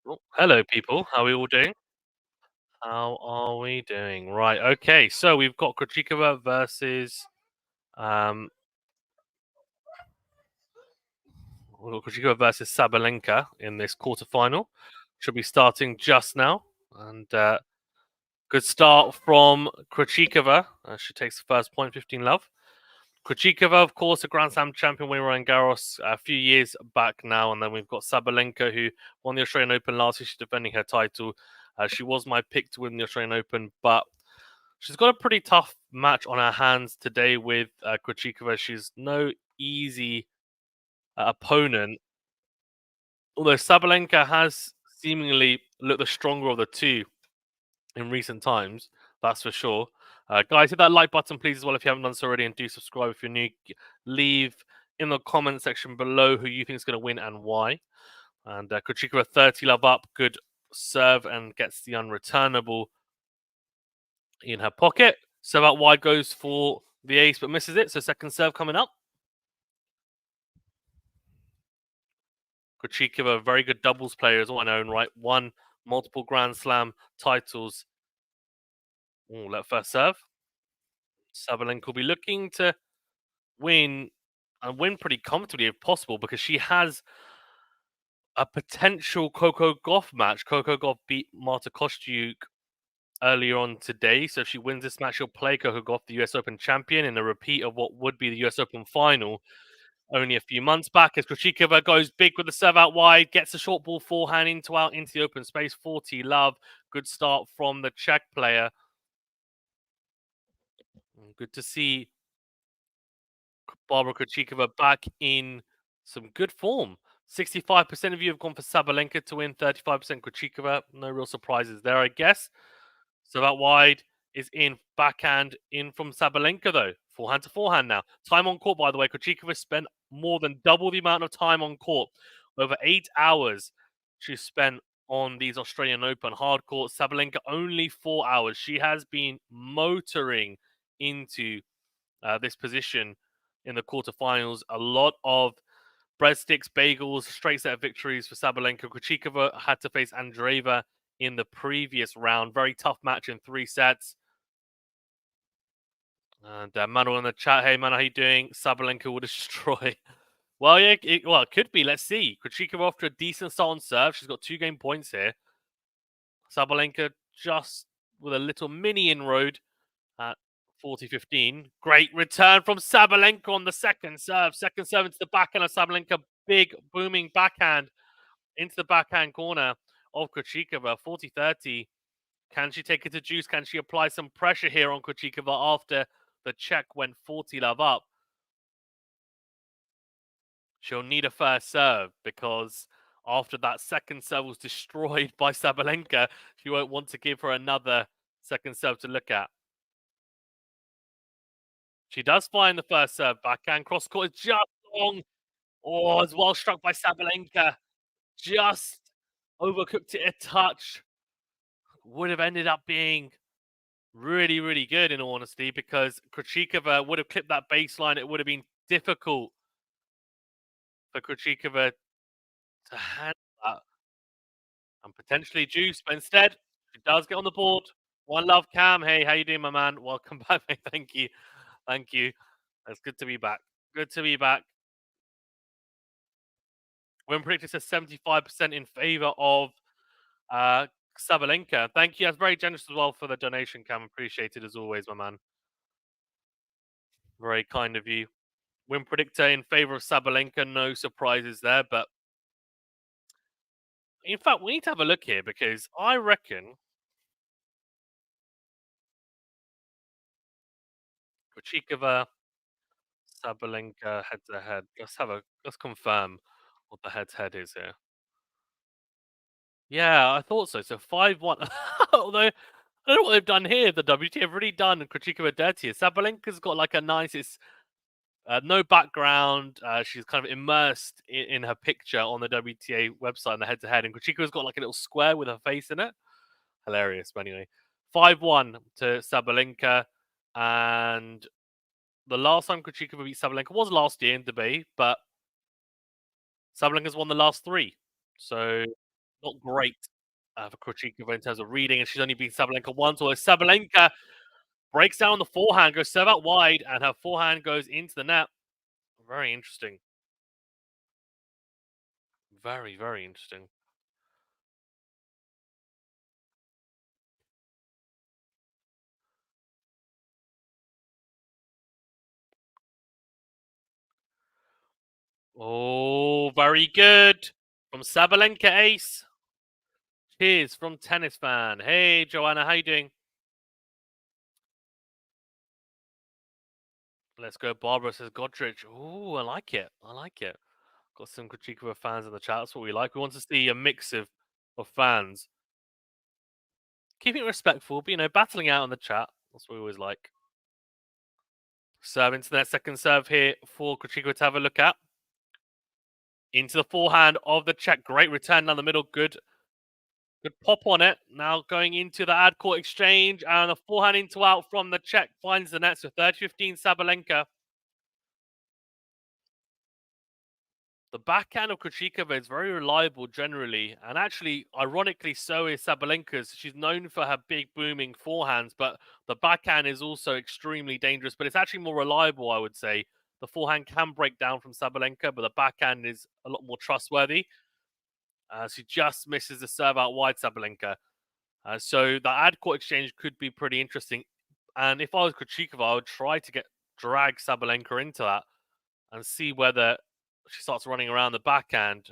Oh, hello, people. How are we all doing? How are we doing? Right. Okay. So we've got Krejcikova versus um, Sabalenka in this quarterfinal. Should be starting just now, and good start from Krejcikova. She takes the first point, 15-love. Krejcikova, of course, a Grand Slam champion winning Roland Garros a few years back now, and then we've got Sabalenka, who won the Australian Open last year. She's defending her title. She was my pick to win the Australian Open, but she's got a pretty tough match on her hands today with Krejcikova. She's no easy opponent, although Sabalenka has seemingly looked the stronger of the two in recent times. That's for sure. Guys, hit that like button, please, as well, if you haven't done so already, and do subscribe if you're new. Leave in the comment section below who you think is going to win and why. And Krejcikova 30-love up, good serve, and gets the unreturnable in her pocket. Serve out wide goes for the ace, but misses it. So second serve coming up. Krejcikova, a very good doubles player as well, in her own right. Won multiple Grand Slam titles. Oh, that first serve. Sabalenka will be looking to win and win pretty comfortably if possible, because she has a potential Coco Gauff match. Coco Gauff beat Marta Kostyuk earlier on today, so if she wins this match, she'll play Coco Gauff, the US Open champion, in a repeat of what would be the US Open final only a few months back. As Krejcikova goes big with the serve out wide, gets a short ball forehand into the open space. 40-love. Good start from the Czech player. Good to see Barbora Krejcikova back in some good form. 65% of you have gone for Sabalenka to win, 35% Krejcikova. No real surprises there, I guess. So that wide is in. Backhand in from Sabalenka, though. Forehand to forehand now. Time on court, by the way. Krejcikova spent more than double the amount of time on court. Over 8 hours she spent on these Australian Open hard court. Sabalenka only 4 hours. She has been motoring into this position in the quarterfinals. A lot of breadsticks, bagels, straight set of victories for Sabalenka. Krejcikova had to face Andreeva in the previous round. Very tough match in 3 sets. And Manuel in the chat, hey man, how you doing? Sabalenka will destroy. Well, yeah, it could be. Let's see. Krejcikova after a decent start on serve. She's got 2 game points here. Sabalenka just with a little mini inroad at 40-15. Great return from Sabalenka on the second serve. Second serve into the backhand of Sabalenka. Big booming backhand into the backhand corner of Krejcikova. 40-30. Can she take it to juice? Can she apply some pressure here on Krejcikova after the Czech went 40-love up? She'll need a first serve, because after that second serve was destroyed by Sabalenka, she won't want to give her another second serve to look at. She does find the first serve. Backhand cross court is just long. Oh, it's well struck by Sabalenka. Just overcooked it a touch. Would have ended up being really, really good, in all honesty, because Krejcikova would have clipped that baseline. It would have been difficult for Krejcikova to handle that and potentially juice, but instead, she does get on the board. One love, Cam. Hey, how you doing, my man? Welcome back, mate. Thank you. Thank you. It's good to be back. Good to be back. Win predicted says 75% in favor of Sabalenka. Thank you. That's very generous as well for the donation, Cam. Appreciated as always, my man. Very kind of you. Win predictor in favor of Sabalenka. No surprises there, but in fact, we need to have a look here, because I reckon Krejcikova, Sabalenka head to head. Let's confirm what the head to head is here. Yeah, I thought so. So 5-1. Although I don't know what they've done here. The WTA have really done Krejcikova dirty. Sabalenka's got like a nice, no background. She's kind of immersed in her picture on the WTA website on the head to head. And Krejcikova's got like a little square with her face in it. Hilarious. But anyway, 5-1 to Sabalenka. And the last time Krejcikova beat Sabalenka was last year in Dubai, but Sabalenka's won the last 3. So Not great for Krejcikova in terms of reading, and she's only beat Sabalenka once. Although Sabalenka breaks down the forehand, goes serve out wide, and her forehand goes into the net. Very interesting. Very, very interesting. Oh, very good from Sabalenka ace. Cheers from tennis fan. Hey, Joanna, how you doing? Let's go. Barbara says Godrich. Oh, I like it. I like it. Got some Krejcikova fans in the chat. That's what we like. We want to see a mix of fans. Keeping it respectful, but, battling out in the chat. That's what we always like. Serve into that second serve here for Krejcikova to have a look at. Into the forehand of the Czech. Great return down the middle. Good pop on it. Now going into the ad court exchange. And the forehand into out from the Czech finds the net. So 30-15 Sabalenka. The backhand of Krejcikova is very reliable generally, and actually, ironically, so is Sabalenka's. She's known for her big booming forehands, but the backhand is also extremely dangerous. But it's actually more reliable, I would say. The forehand can break down from Sabalenka, but the backhand is a lot more trustworthy. She just misses the serve out wide, Sabalenka. So the ad court exchange could be pretty interesting. And if I was Krejcikova, I would try to drag Sabalenka into that and see whether she starts running around the backhand.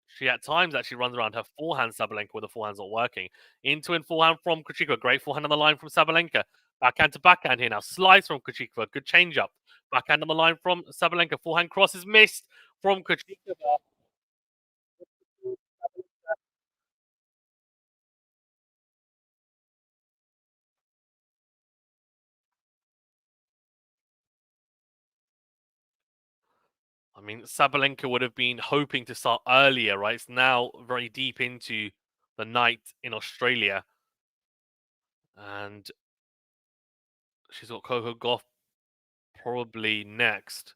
She at times actually runs around her forehand Sabalenka when the forehand's not working. Into and forehand from Krejcikova. Great forehand on the line from Sabalenka. Backhand to backhand here now. Slice from Krejcikova. Good change up. Backhand on the line from Sabalenka. Forehand cross is missed from Krejcikova. I mean, Sabalenka would have been hoping to start earlier, right? It's now very deep into the night in Australia. And she's got Coco Gauff probably next.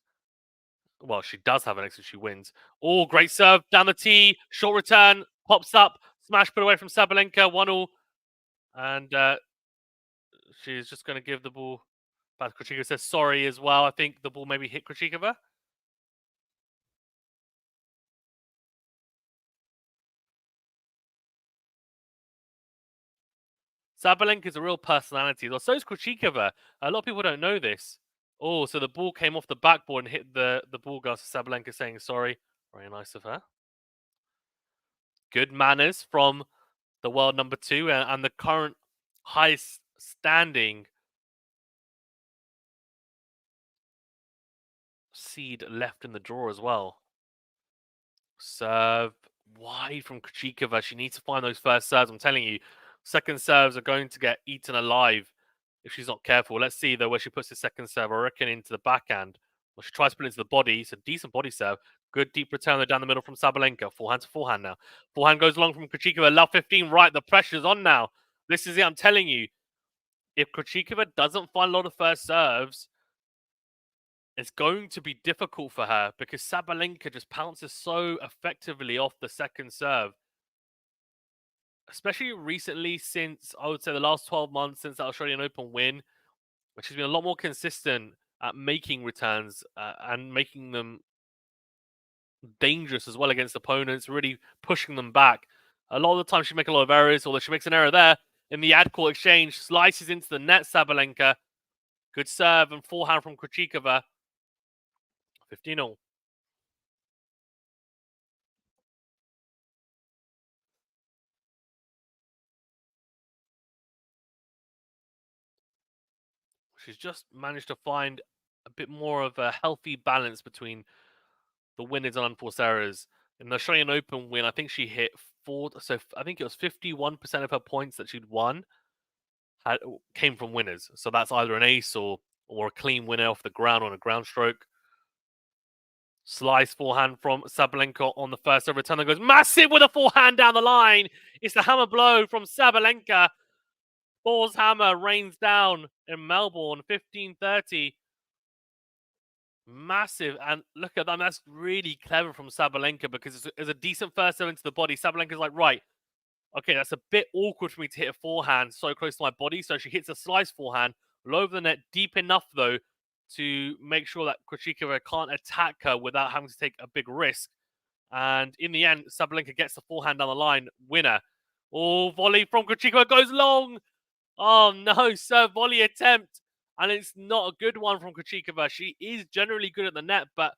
Well, she does have an exit. She wins. Oh, great serve down the tee. Short return. Pops up. Smash put away from Sabalenka. 1-1. And she's just going to give the ball back. Krejcikova says sorry as well. I think the ball maybe hit Krejcikova. Sabalenka is a real personality. Well, so is Krejcikova. A lot of people don't know this. Oh, so the ball came off the backboard and hit the ball guard. Sabalenka saying sorry. Very nice of her. Good manners from the world number 2 and the current highest standing seed left in the draw as well. Serve wide from Krejcikova. She needs to find those first serves. I'm telling you, second serves are going to get eaten alive if she's not careful. Let's see, though, where she puts the second serve. I reckon into the backhand. Well, she tries to put it into the body. It's a decent body serve. Good deep return though, down the middle from Sabalenka. Forehand to forehand now. Forehand goes long from Krejcikova. Love 15 right. The pressure's on now. This is it. I'm telling you. If Krejcikova doesn't find a lot of first serves, it's going to be difficult for her because Sabalenka just pounces so effectively off the second serve. Especially recently, since I would say the last 12 months since that Australian Open win, which has been a lot more consistent at making returns and making them dangerous as well against opponents, really pushing them back. A lot of the time she makes a lot of errors, although she makes an error there in the ad court exchange, slices into the net, Sabalenka. Good serve and forehand from Krejcikova. 15-0. She's just managed to find a bit more of a healthy balance between the winners and unforced errors. In the Australian Open win, I think she hit so I think it was 51% of her points that she'd won came from winners. So that's either an ace or a clean winner off the ground on a ground stroke. Slice forehand from Sabalenka on the first over return that goes massive with a forehand down the line. It's the hammer blow from Sabalenka. Thor's hammer rains down in Melbourne, 15-30. Massive. And look at that. That's really clever from Sabalenka because it's a decent first serve into the body. Sabalenka's like, right, okay, that's a bit awkward for me to hit a forehand so close to my body. So she hits a slice forehand, low over the net, deep enough though to make sure that Krejcikova can't attack her without having to take a big risk. And in the end, Sabalenka gets the forehand down the line, winner. Oh, volley from Krejcikova goes long. Oh no, serve volley attempt. And it's not a good one from Krejcikova. She is generally good at the net, but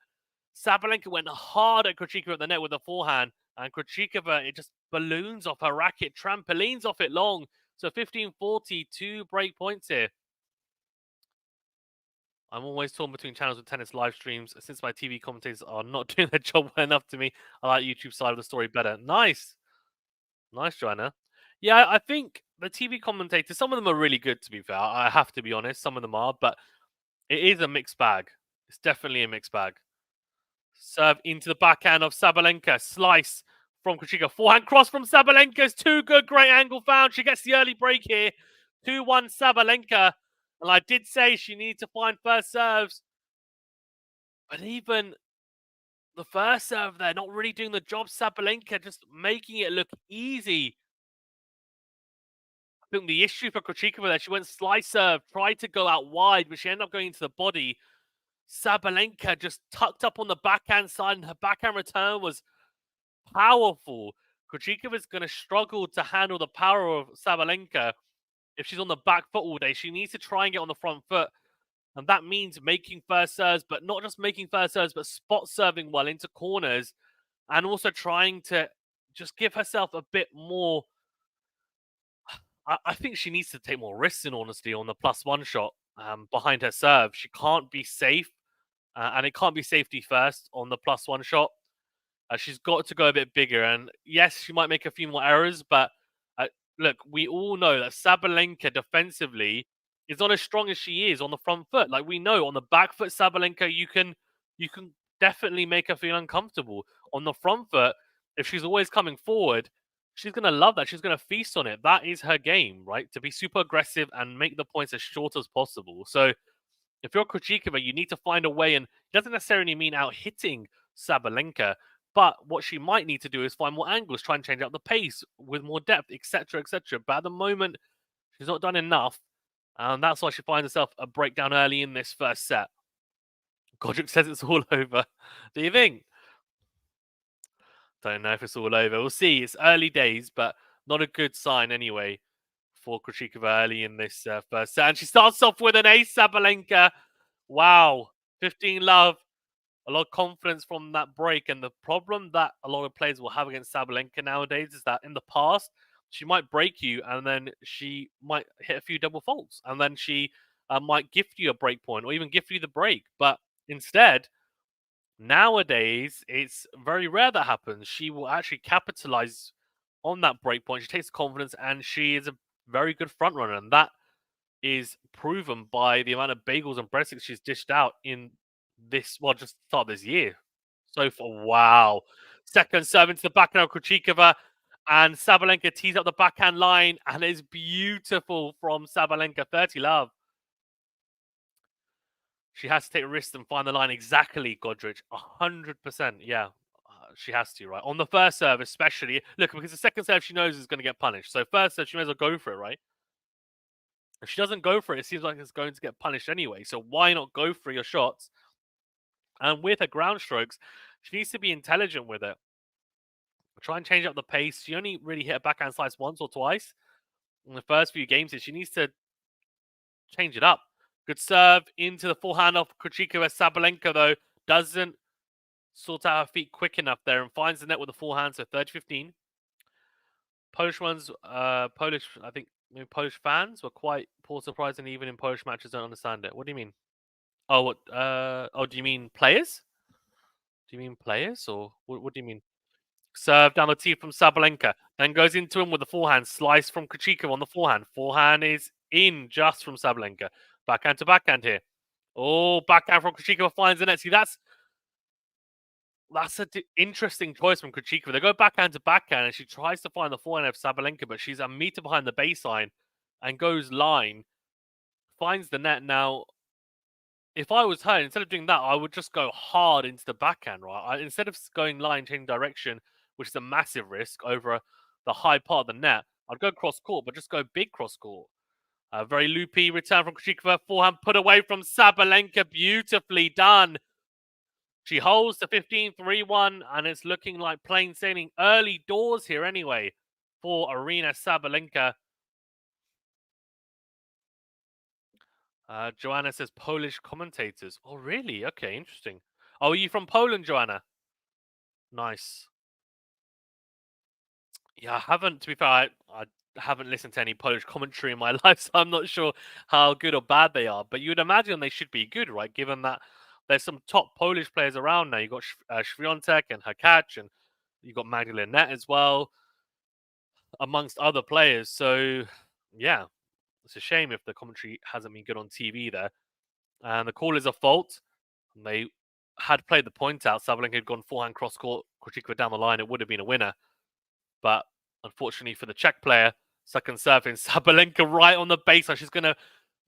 Sabalenka went hard at Krejcikova at the net with the forehand. And Krejcikova, it just balloons off her racket, trampolines off it long. So 15-40, 2 break points here. I'm always torn between channels with tennis live streams. Since my TV commentators are not doing their job well enough to me, I like YouTube side of the story better. Nice. Nice, Joanna. Yeah, I think the TV commentators, some of them are really good, to be fair. I have to be honest. Some of them are, but it is a mixed bag. It's definitely a mixed bag. Serve into the backhand of Sabalenka. Slice from Krejcikova. Forehand cross from Sabalenka. It's too good. Great angle found. She gets the early break here. 2-1 Sabalenka. And I did say she needed to find first serves. But even the first serve there, not really doing the job. Sabalenka just making it look easy. I think the issue for Krejcikova there, she went slice serve, tried to go out wide, but she ended up going into the body. Sabalenka just tucked up on the backhand side, and her backhand return was powerful. Krejcikova is going to struggle to handle the power of Sabalenka if she's on the back foot all day. She needs to try and get on the front foot. And that means making first serves, but not just making first serves, but spot serving well into corners. And also trying to just give herself a bit more. I think she needs to take more risks, in honesty, on the +1 shot behind her serve. She can't be safe, and it can't be safety first on the +1 shot. She's got to go a bit bigger. And yes, she might make a few more errors, but look, we all know that Sabalenka defensively is not as strong as she is on the front foot. Like we know on the back foot, Sabalenka, you can definitely make her feel uncomfortable. On the front foot, if she's always coming forward, she's gonna love that. She's gonna feast on it. That is her game, right? To be super aggressive and make the points as short as possible. So if you're Krejcikova, you need to find a way, and it doesn't necessarily mean out hitting Sabalenka. But what she might need to do is find more angles, try and change up the pace with more depth, etc., etc. But at the moment, she's not done enough, and that's why she finds herself a breakdown early in this first set. Godric says it's all over. Do you think? Don't know if it's all over. We'll see. It's early days, but not a good sign anyway for Krejcikova early in this first set. And she starts off with an ace, Sabalenka. Wow. 15 love. A lot of confidence from that break. And the problem that a lot of players will have against Sabalenka nowadays is that in the past, she might break you and then she might hit a few double faults. And then she might gift you a break point or even gift you the break. But instead, nowadays, it's very rare that happens. She will actually capitalize on that break point. She takes confidence and she is a very good front runner. And that is proven by the amount of bagels and breadsticks she's dished out in this, well, just start this year. So far, wow. Second serve into the backhand of Krejcikova, and Sabalenka tees up the backhand line, and it's beautiful from Sabalenka. 30 love. She has to take risks and find the line exactly, Godrich. 100%. Yeah, she has to, right? On the first serve, especially. Look, because the second serve she knows is going to get punished. So first serve, she may as well go for it, right? If she doesn't go for it, it seems like it's going to get punished anyway. So why not go for your shots? And with her ground strokes, she needs to be intelligent with it. Try and change up the pace. She only really hit a backhand slice once or twice in the first few games. She needs to change it up. Good serve into the forehand of Krejcikova. Sabalenka, though, doesn't sort out her feet quick enough there and finds the net with the forehand. So 30-15. Polish ones, I think maybe Polish fans were quite poor, surprisingly, even in Polish matches. Don't understand it. What do you mean? Oh, what? Do you mean players? Do you mean players, or what do you mean? Serve down the tee from Sabalenka, then goes into him with the forehand. Slice from Krejcikova on the forehand. Forehand is in just from Sabalenka. Backhand to backhand here. Oh, backhand from Krejcikova finds the net. See, that's an interesting choice from Krejcikova. They go backhand to backhand, and she tries to find the forehand of Sabalenka, but she's a meter behind the baseline and goes line. Finds the net now. if I was her, instead of doing that, I would just go hard into the backhand, right? Instead of going line changing direction, which is a massive risk over the high part of the net, I'd go cross court, but just go big cross court. A very loopy return from Krejcikova. Forehand put away from Sabalenka. Beautifully done. She holds the 15-3-1, and it's looking like plain sailing early doors here anyway for Aryna Sabalenka. Joanna says Polish commentators. Oh, really? Okay, interesting. Oh, are you from Poland, Joanna? Nice. Yeah, I haven't, to be fair, I haven't listened to any Polish commentary in my life, so I'm not sure how good or bad they are. But you'd imagine they should be good, right? Given that there's some top Polish players around now. You've got Świątek and Hakac, and you've got Magdalena as well, amongst other players. So, yeah, it's a shame if the commentary hasn't been good on TV there. And the call is a fault. They had played the point out. Sabalenka had gone forehand cross court, Krejcikova down the line. It would have been a winner. But unfortunately for the Czech player, second serve in Sabalenka right on the baseline. She's going to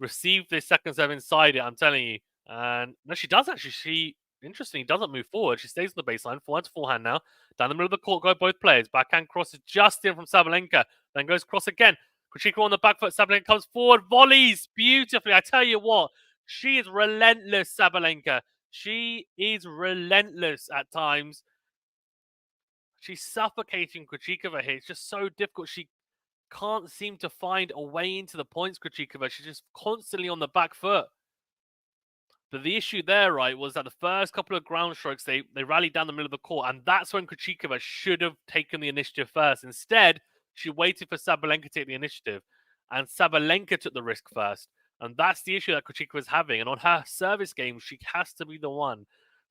receive this second serve inside it, I'm telling you. And no, she does actually. She, interestingly, doesn't move forward. She stays on the baseline. Forehand to forehand now. Down the middle of the court go both players. Backhand cross is just in from Sabalenka. Then goes cross again. Krejcikova on the back foot. Sabalenka comes forward. Volleys beautifully. I tell you what, she is relentless, Sabalenka. She is relentless at times. She's suffocating Krejcikova here. It's just so difficult. She can't seem to find a way into the points, Krejcikova. She's just constantly on the back foot. But the issue there, right, was that the first couple of ground strokes, they rallied down the middle of the court, and that's when Krejcikova should have taken the initiative first. Instead, she waited for Sabalenka to take the initiative, and Sabalenka took the risk first. And that's the issue that Krejcikova is having. And on her service game, she has to be the one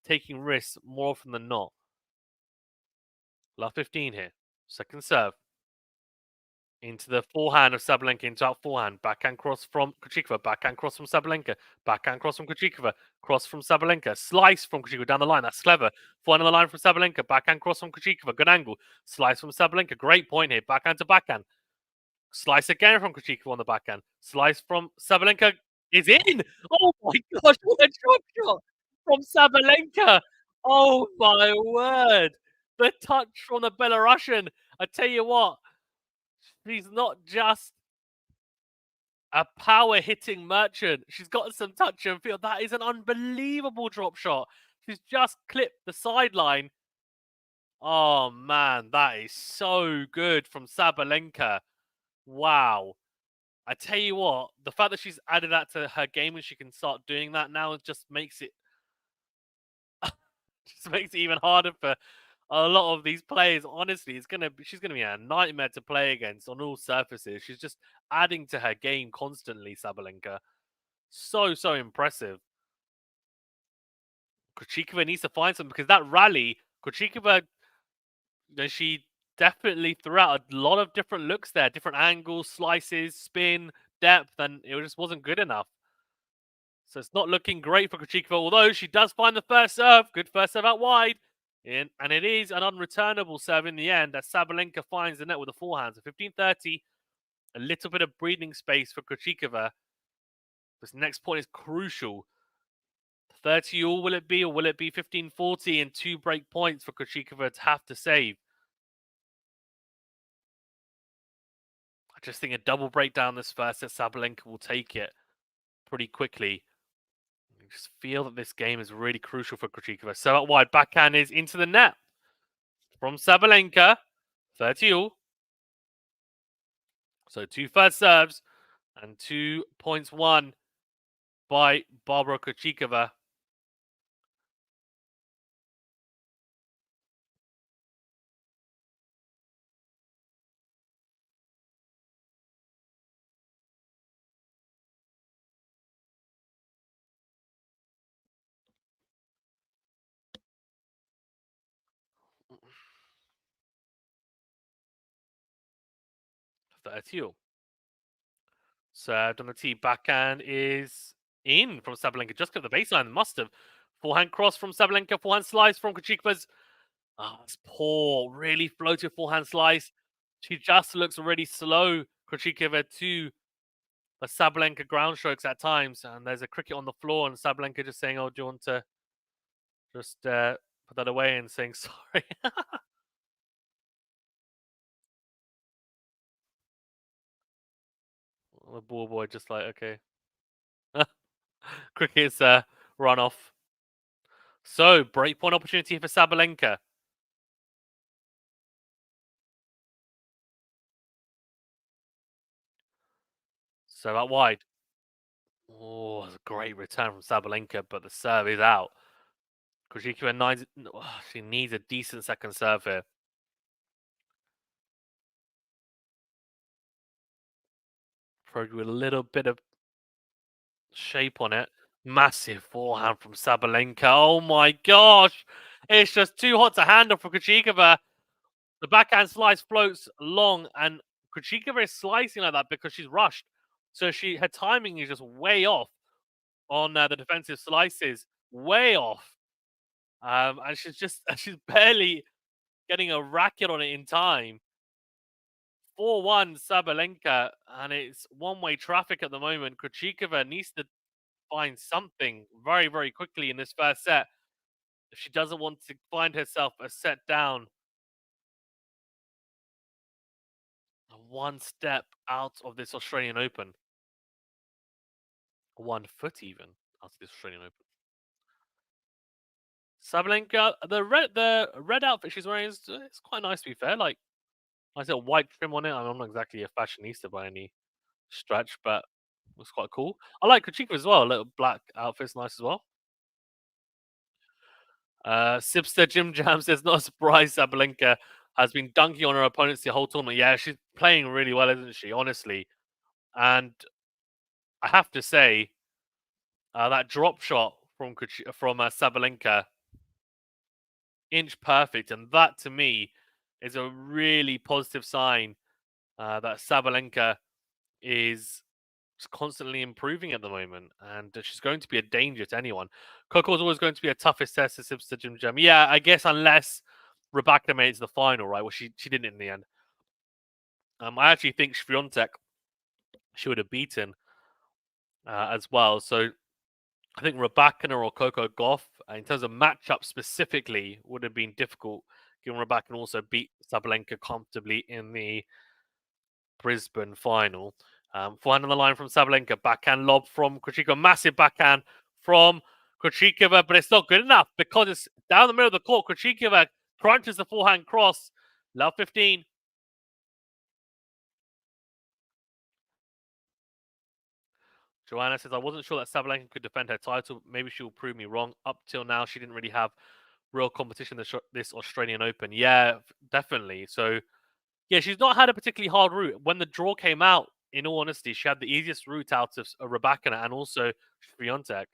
taking risks more often than not. Love 15 here. Second serve. Into the forehand of Sabalenka, into out forehand. Backhand cross from Krejcikova. Backhand cross from Sabalenka. Backhand cross from Krejcikova. Cross from Sabalenka. Slice from Krejcikova down the line. That's clever. Forehand on the line from Sabalenka. Backhand cross from Krejcikova. Good angle. Slice from Sabalenka. Great point here. Backhand to backhand. Slice again from Krejcikova on the backhand. Slice from Sabalenka is in. Oh my gosh, what a drop shot from Sabalenka. Oh my word. The touch from the Belarusian. I tell you what, she's not just a power hitting merchant. She's got some touch and feel. That is an unbelievable drop shot. She's just clipped the sideline. Oh man, that is so good from Sabalenka. Wow. I tell you what, the fact that she's added that to her game and she can start doing that now just makes it even harder for a lot of these players. Honestly, she's gonna be a nightmare to play against on all surfaces. She's just adding to her game constantly, Sabalenka. So impressive. Krejcikova needs to find something because that rally, Krejcikova, she definitely threw out a lot of different looks there, different angles, slices, spin, depth, and it just wasn't good enough. So it's not looking great for Krejcikova, although she does find the first serve. Good first serve out wide. And it is an unreturnable serve in the end as Sabalenka finds the net with a forehand. So 15-30, a little bit of breathing space for Krejcikova. This next point is crucial. 30 all will it be, or will it be 15-40 and 2 break points for Krejcikova to have to save? I just think a double breakdown this first set, Sabalenka will take it pretty quickly. I just feel that this game is really crucial for Krejcikova. So out wide, backhand is into the net from Sabalenka. 30 all. So 2 first serves and 2 points won by Barbora Krejcikova. Served on the tee. Backhand is in from Sabalenka. Just got the baseline. Must have. Forehand cross from Sabalenka. Forehand slice from Krejcikova's. Oh, it's poor. Really floated forehand slice. She just looks really slow, Krejcikova, to the Sabalenka ground strokes at times, and there's a cricket on the floor, and Sabalenka just saying, "Oh, do you want to just put that away?" and saying sorry. The ball boy just like, okay, cricket's run off. So breakpoint opportunity for Sabalenka. So out wide. Oh, it's a great return from Sabalenka, but the serve is out. Krejcikova she needs a decent second serve here. Probably with a little bit of shape on it. Massive forehand from Sabalenka. Oh my gosh! It's just too hot to handle for Krejcikova. The backhand slice floats long, and Krejcikova is slicing like that because she's rushed. So her timing is just way off on the defensive slices, way off. And she's barely getting a racket on it in time. 4-1 Sabalenka, and it's one-way traffic at the moment. Krejcikova needs to find something very, very quickly in this first set if she doesn't want to find herself a set down. One step out of this Australian Open. 1 foot even out of this Australian Open. Sabalenka, the red outfit she's wearing is it's quite nice to be fair. Like nice little white trim on it. I'm not exactly a fashionista by any stretch, but it's quite cool. I like Krejcikova as well. A little black outfit's nice as well. Sipster Jim Jam says, not a surprise Sabalenka has been dunking on her opponents the whole tournament. Yeah, she's playing really well, isn't she? Honestly. And I have to say, that drop shot from Sabalenka, inch perfect. And that to me is a really positive sign that Sabalenka is constantly improving at the moment, and she's going to be a danger to anyone. Coco's always going to be a toughest test to Sipster Jim Jam. Yeah, I guess unless Rebecca made it to the final, right? Well, she didn't in the end. I actually think Swiatek she would have beaten as well. So I think Rebecca or Coco Gauff, in terms of matchup specifically, would have been difficult. Given Rebecca also beat Sabalenka comfortably in the Brisbane final. Forehand on the line from Sabalenka. Backhand lob from Krejcikova. Massive backhand from Krejcikova, but it's not good enough because it's down the middle of the court. Krejcikova crunches the forehand cross. Love 15. Joanna says, I wasn't sure that Sabalenka could defend her title. Maybe she will prove me wrong. Up till now, she didn't really have real competition this Australian Open. Yeah, definitely. So, yeah, she's not had a particularly hard route. When the draw came out, in all honesty, she had the easiest route out of Rebecca and also Swiatek.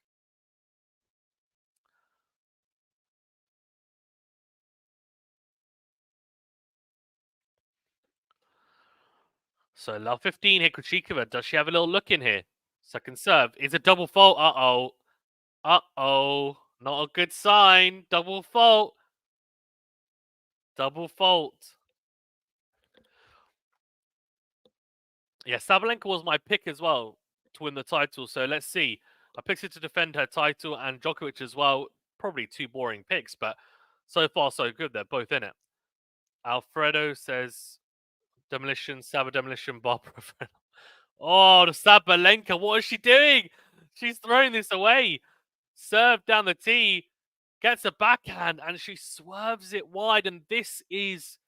So, love 15 here, Krejcikova. Does she have a little look in here? Second serve. Is a double fault. Uh-oh. Uh-oh. Not a good sign. Double fault. Double fault. Yeah, Sabalenka was my pick as well to win the title. So let's see. I picked her to defend her title and Djokovic as well. Probably two boring picks, but so far so good. They're both in it. Alfredo says demolition, Saba demolition, Barbara. Oh, the Sabalenka. What is she doing? She's throwing this away. Serve down the tee, gets a backhand, and she swerves it wide. And this is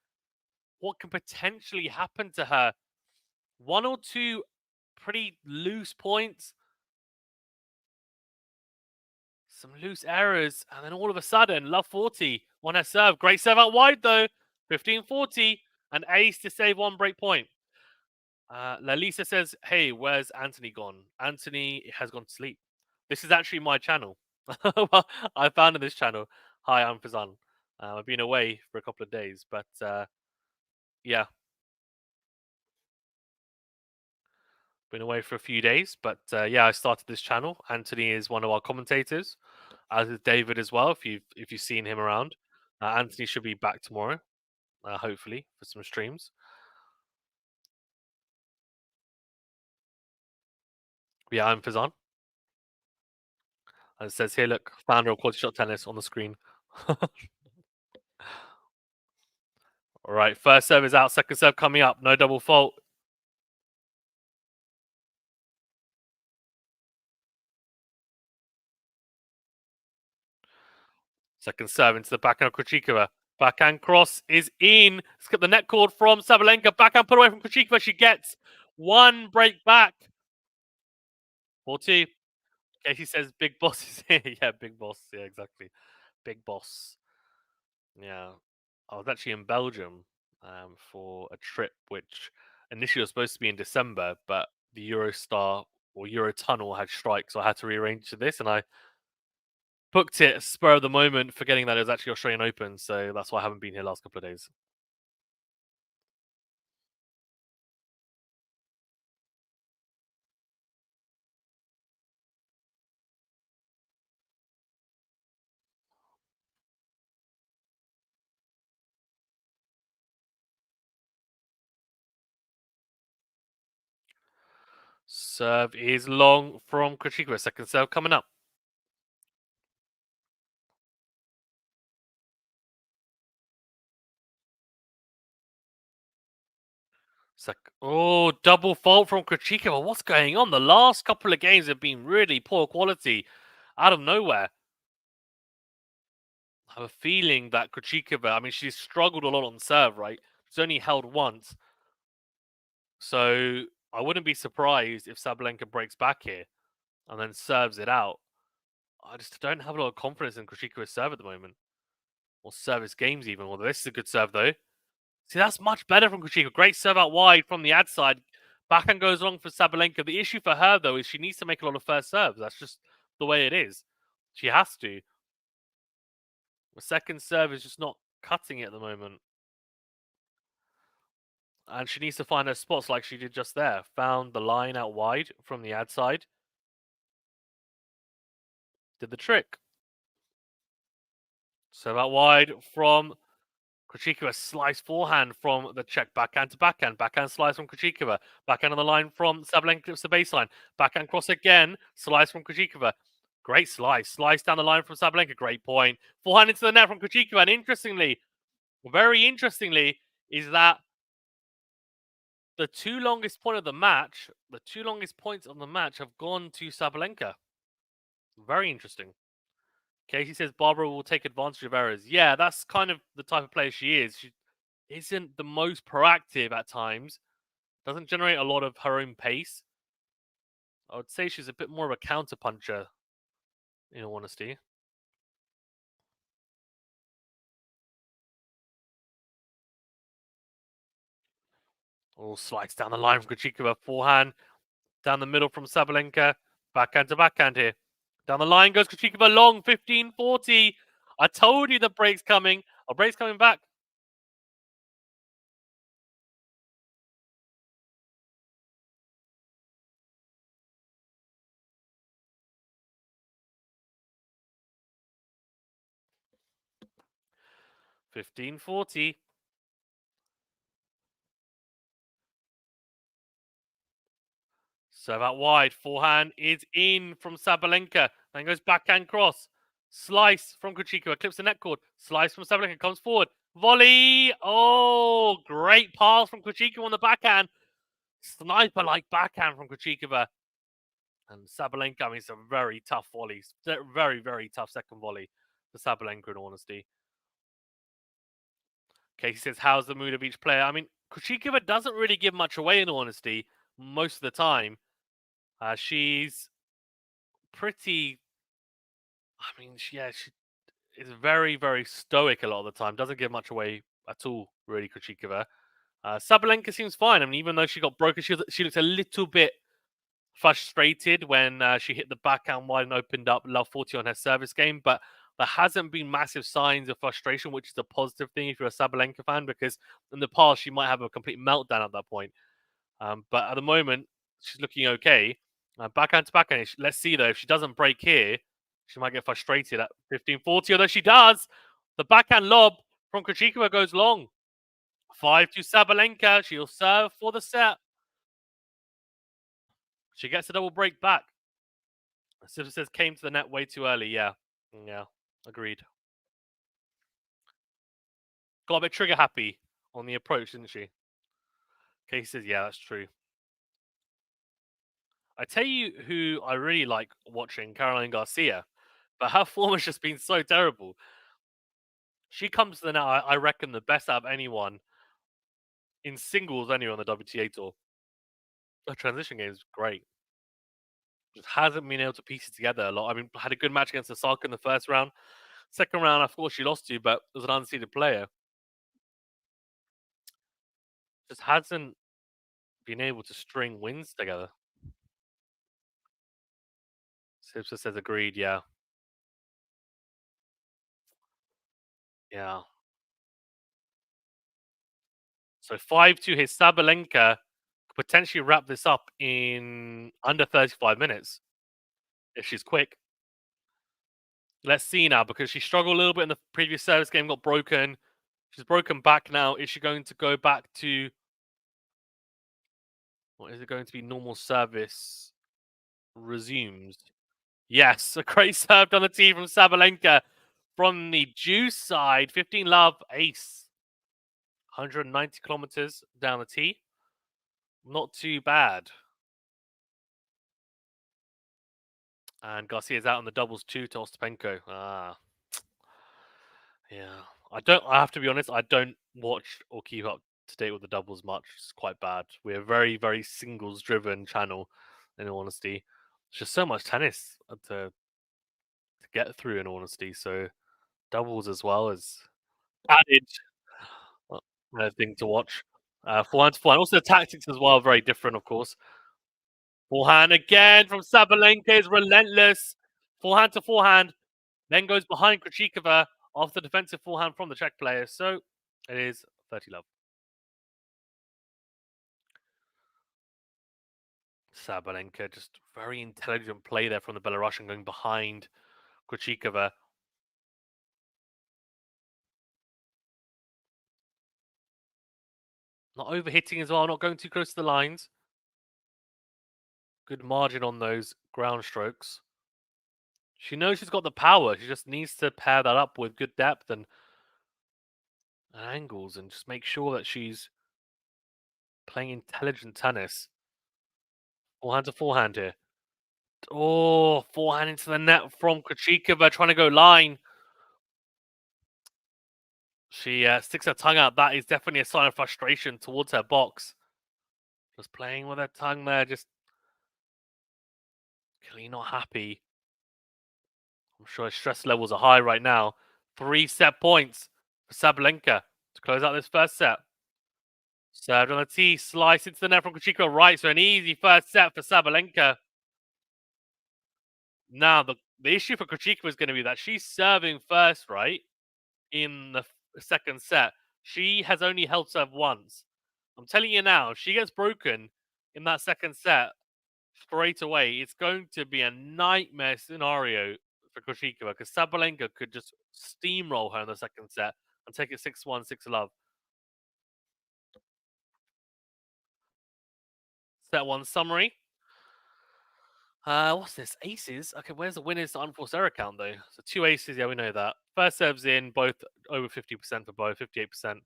what can potentially happen to her. One or two pretty loose points, some loose errors, and then all of a sudden, love 40 on her serve. Great serve out wide though. 15-40, an ace to save one break point. Lalisa says, hey, where's Anthony gone? Anthony has gone to sleep. This is actually my channel. Well, I founded this channel. Hi, I'm Fazan. I've been away for a couple of days, but yeah, been away for a few days. But yeah, I started this channel. Anthony is one of our commentators, as is David as well. If you've seen him around, Anthony should be back tomorrow, hopefully for some streams. Yeah, I'm Fizan. And it says here, look, founder of QualityShot Tennis on the screen. All right, first serve is out, second serve coming up. No double fault. Second serve into the backhand of Krejcikova. Backhand cross is in. Skip the net cord from Sabalenka. Backhand put away from Krejcikova. She gets one break back. 4-2. Casey says big boss is here. Yeah, big boss. Yeah, exactly. Big boss. Yeah. I was actually in Belgium for a trip which initially was supposed to be in December, but the Eurostar or Eurotunnel had strike, so I had to rearrange to this, and I booked it spur of the moment, forgetting that it was actually Australian Open, so that's why I haven't been here last couple of days. Serve is long from Krejcikova. Second serve coming up. Oh, double fault from Krejcikova. What's going on? The last couple of games have been really poor quality out of nowhere. I have a feeling that Krejcikova, I mean, she's struggled a lot on serve, right? She's only held once. So I wouldn't be surprised if Sabalenka breaks back here and then serves it out. I just don't have a lot of confidence in Krejcikova's serve at the moment. Or service games even. Although this is a good serve though. See, that's much better from Krejcikova. Great serve out wide from the ad side. Backhand goes long for Sabalenka. The issue for her though is she needs to make a lot of first serves. That's just the way it is. She has to. The second serve is just not cutting it at the moment. And she needs to find her spots like she did just there. Found the line out wide from the ad side. Did the trick. Serve out wide from Krejcikova. Slice forehand from the Czech. Backhand to backhand. Backhand slice from Krejcikova. Backhand on the line from Sabalenka. Clips the baseline. Backhand cross again. Slice from Krejcikova. Great slice. Slice down the line from Sabalenka. Great point. Forehand into the net from Krejcikova. And interestingly, very interestingly, is that the two longest points of the match have gone to Sabalenka. Very interesting. Casey says Barbora will take advantage of errors. Yeah, that's kind of the type of player she is. She isn't the most proactive at times. Doesn't generate a lot of her own pace. I would say she's a bit more of a counter puncher, in all honesty. Oh, slice down the line from Krejcikova. Forehand down the middle from Sabalenka. Backhand to backhand here. Down the line goes Krejcikova long, 15-40. I told you the break's coming. A break's coming back. $15.40. Serve out wide. Forehand is in from Sabalenka. Then goes backhand cross. Slice from Krejcikova. Clips the net cord. Slice from Sabalenka. Comes forward. Volley. Oh, great pass from Krejcikova on the backhand. Sniper-like backhand from Krejcikova. And Sabalenka, I mean, it's a very tough volley. Very, very tough second volley for Sabalenka, in honesty. Casey says, how's the mood of each player? I mean, Krejcikova doesn't really give much away, in honesty, most of the time. She's pretty. I mean, she is very, very stoic a lot of the time. Doesn't give much away at all, really, Krejcikova. Sabalenka seems fine. I mean, even though she got broken, she looks a little bit frustrated when she hit the backhand wide and opened up love 40 on her service game. But there hasn't been massive signs of frustration, which is a positive thing if you're a Sabalenka fan, because in the past she might have a complete meltdown at that point. But at the moment, she's looking okay. Backhand to backhand. Let's see though. If she doesn't break here, she might get frustrated at 15-40. Although she does, the backhand lob from Krejcikova goes long. 5 to Sabalenka. She'll serve for the set. She gets a double break back. Sibsa says came to the net way too early. Yeah. Yeah. Agreed. Got a bit trigger happy on the approach, didn't she? Casey says, yeah, that's true. I tell you who I really like watching, Caroline Garcia, but her form has just been so terrible. She comes to the net, I reckon, the best out of anyone in singles anyway on the WTA tour. Her transition game is great. Just hasn't been able to piece it together a lot. I mean, had a good match against Osaka in the first round. Second round, of course, she lost to, but it was an unseeded player. Just hasn't been able to string wins together. Sipsa says agreed, yeah. Yeah. So 5-2 his Sabalenka could potentially wrap this up in under 35 minutes if she's quick. Let's see now, because she struggled a little bit in the previous service game, got broken. She's broken back now. Is she going to go back to, what is it going to be? Normal service resumes. Yes, a great serve on the tee from Sabalenka from the juice side. 15 love, ace. 190 kilometers down the tee. Not too bad. And Garcia's out on the doubles too to Ostapenko. Ah, yeah. I have to be honest, I don't watch or keep up to date with the doubles much. It's quite bad. We're a very, very singles driven channel, in all honesty. It's just so much tennis to get through, in all honesty. So doubles as well as added thing to watch. Forehand to forehand. Also, the tactics as well are very different, of course. Forehand again from Sabalenka is relentless. Forehand to forehand. Then goes behind Krejcikova after defensive forehand from the Czech player. So it is 30 love. Sabalenka, just very intelligent play there from the Belarusian going behind Krejcikova. Not overhitting as well, not going too close to the lines. Good margin on those ground strokes. She knows she's got the power. She just needs to pair that up with good depth and angles and just make sure that she's playing intelligent tennis. Forehand to forehand here. Oh, forehand into the net from Krejcikova, trying to go line. She sticks her tongue out. That is definitely a sign of frustration towards her box. Just playing with her tongue there, just clearly not happy. I'm sure her stress levels are high right now. 3 set points for Sabalenka to close out this first set. Served on the tee, slice into the net from Krejcikova right, so an easy first set for Sabalenka. Now, the issue for Krejcikova is going to be that she's serving first, right, in the second set. She has only held serve once. I'm telling you now, if she gets broken in that second set straight away, it's going to be a nightmare scenario for Krejcikova because Sabalenka could just steamroll her in the second set and take it 6-1, 6-love. Set one summary. What's this? Aces? Okay, where's the winners to unforced error count though? So 2 aces, yeah, we know that. First serves in, both over 50% for both, 58%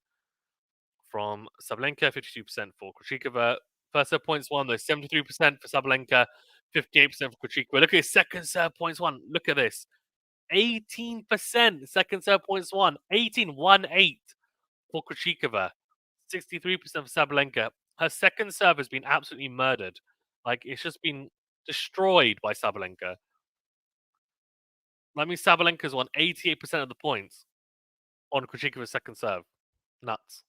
from Sabalenka, 52% for Krejcikova. First serve points won though, 73% for Sabalenka, 58% for Krejcikova. Look at his second serve points won. Look at this. 18% second serve points won. 18-1-8 for Krejcikova. 63% for Sabalenka. Her second serve has been absolutely murdered. Like, it's just been destroyed by Sabalenka. That means Sabalenka's won 88% of the points on Krejcikova's second serve. Nuts.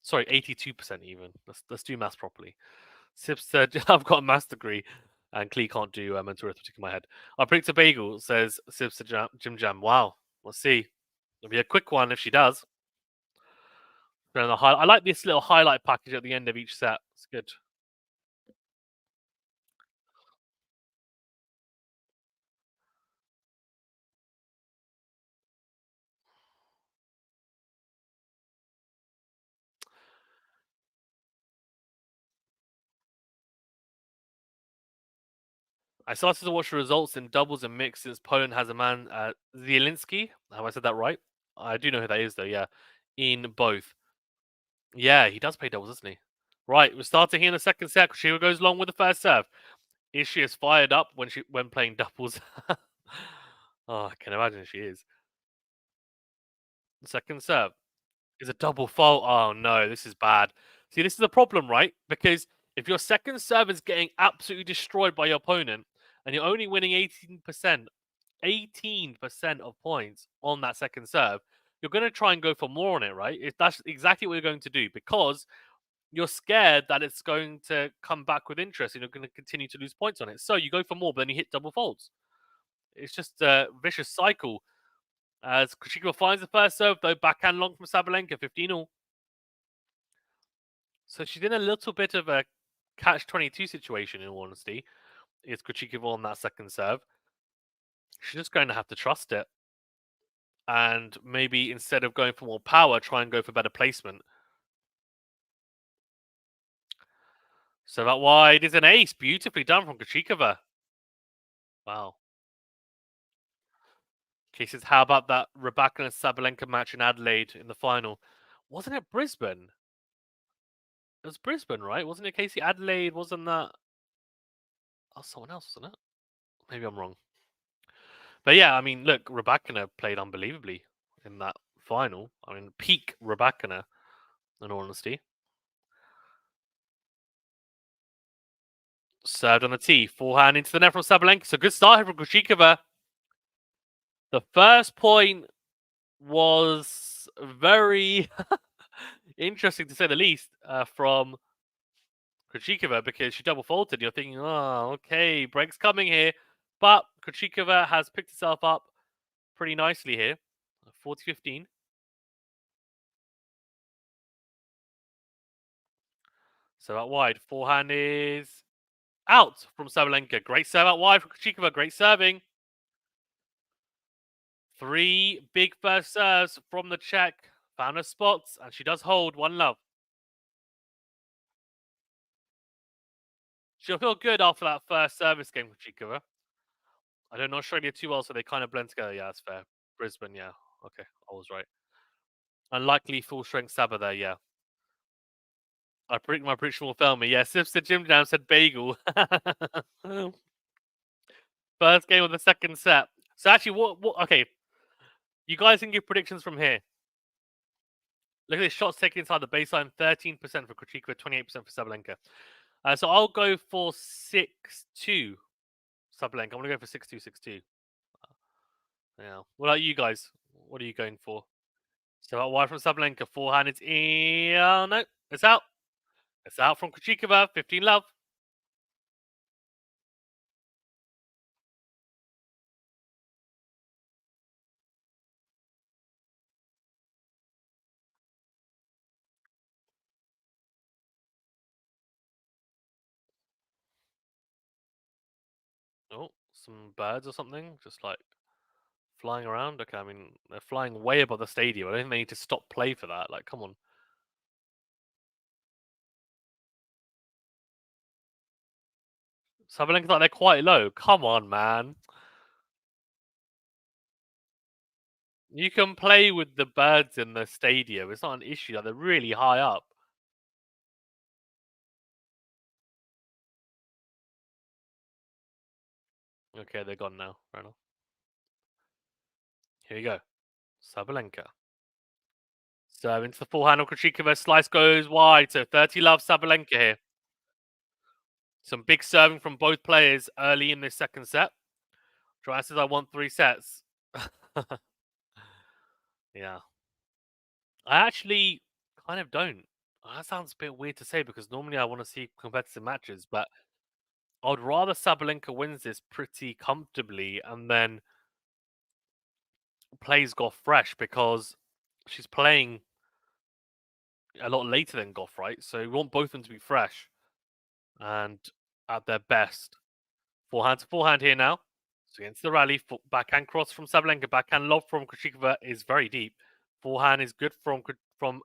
Sorry, 82% even. Let's do maths properly. Sips said, I've got a maths degree, and Clee can't do mental arithmetic in my head. I predict a bagel, says Sips to Jim Jam. Wow. Let's see. It'll be a quick one if she does. I like this little highlight package at the end of each set. It's good. I started to watch the results in doubles and mixed since Poland has a man, Zielinski. Have I said that right? I do know who that is, though, yeah. In both. Yeah, he does play doubles, doesn't he? Right, we're starting here in the second set. Krejcikova goes long with the first serve. Is she as fired up when playing doubles? Oh, I can imagine she is. Second serve is a double fault. Oh no, this is bad. See, this is a problem, right? Because if your second serve is getting absolutely destroyed by your opponent and you're only winning 18% of points on that second serve, you're going to try and go for more on it, right? That's exactly what you're going to do because you're scared that it's going to come back with interest and you're going to continue to lose points on it. So you go for more, but then you hit double faults. It's just a vicious cycle. As Krejcikova finds the first serve, though, backhand long from Sabalenka, 15-all. So she's in a little bit of a catch-22 situation, in all honesty. Is Krejcikova on that second serve? She's just going to have to trust it. And maybe instead of going for more power, try and go for better placement. So that wide is an ace. Beautifully done from Krejcikova. Wow. Cases, how about that Rebecca and Sabalenka match in Adelaide in the final? Wasn't it Brisbane? It was Brisbane, right? Wasn't it Casey Adelaide? Wasn't that? Oh, someone else, wasn't it? Maybe I'm wrong. But yeah, I mean, look, Rebecca played unbelievably in that final. I mean, peak Rebecca, in all honesty. Served on the tee, forehand into the net from Sabalenka. So good start here from Krejcikova. The first point was very interesting to say the least from Krejcikova because she double faulted. You're thinking, oh, okay, break's coming here. But Krejcikova has picked herself up pretty nicely here. 40-15. So out wide, forehand is out from Sabalenka. Great serve out wide from Krejcikova. Great serving. 3 big first serves from the Czech. Found her spots, and she does hold 1-love. She'll feel good after that first service game, Krejcikova. I don't know Australia too well, so they kind of blend together. Yeah, that's fair. Brisbane, yeah. Okay, I was right. Unlikely full strength Saba there, yeah. I predict my prediction will fail me. Yeah, Sips the Jim Jam said bagel. First game of the second set. So actually, what? Okay, you guys can give predictions from here. Look at this shots taken inside the baseline: 13% for Krejcikova, 28% for Sabalenka. So I'll go for 6-2 Sabalenka. I'm gonna go for 6-2, 6-2. Yeah. What about you guys? What are you going for? So out wide from Sabalenka, forehand. It's in. Oh, no, it's out. It's out from Krejcikova, 15-love. Oh, some birds or something, just like flying around. Okay, I mean they're flying way above the stadium. I don't think they need to stop play for that. Like, come on. Sabalenka's like they're quite low. Come on, man. You can play with the birds in the stadium. It's not an issue. Like, they're really high up. Okay, they're gone now. Fair enough. Here you go. Sabalenka. So into the forehand of Krejcikova. Slice goes wide. So 30-love Sabalenka here. Some big serving from both players early in this second set. Joanne says I want 3 sets. Yeah. I actually kind of don't. That sounds a bit weird to say because normally I want to see competitive matches, but I'd rather Sabalenka wins this pretty comfortably and then plays Goff fresh because she's playing a lot later than Goff, right? So we want both of them to be fresh and at their best. Forehand to forehand here now. So against the rally, backhand cross from Sabalenka, backhand lob from Krejcikova is very deep. Forehand is good from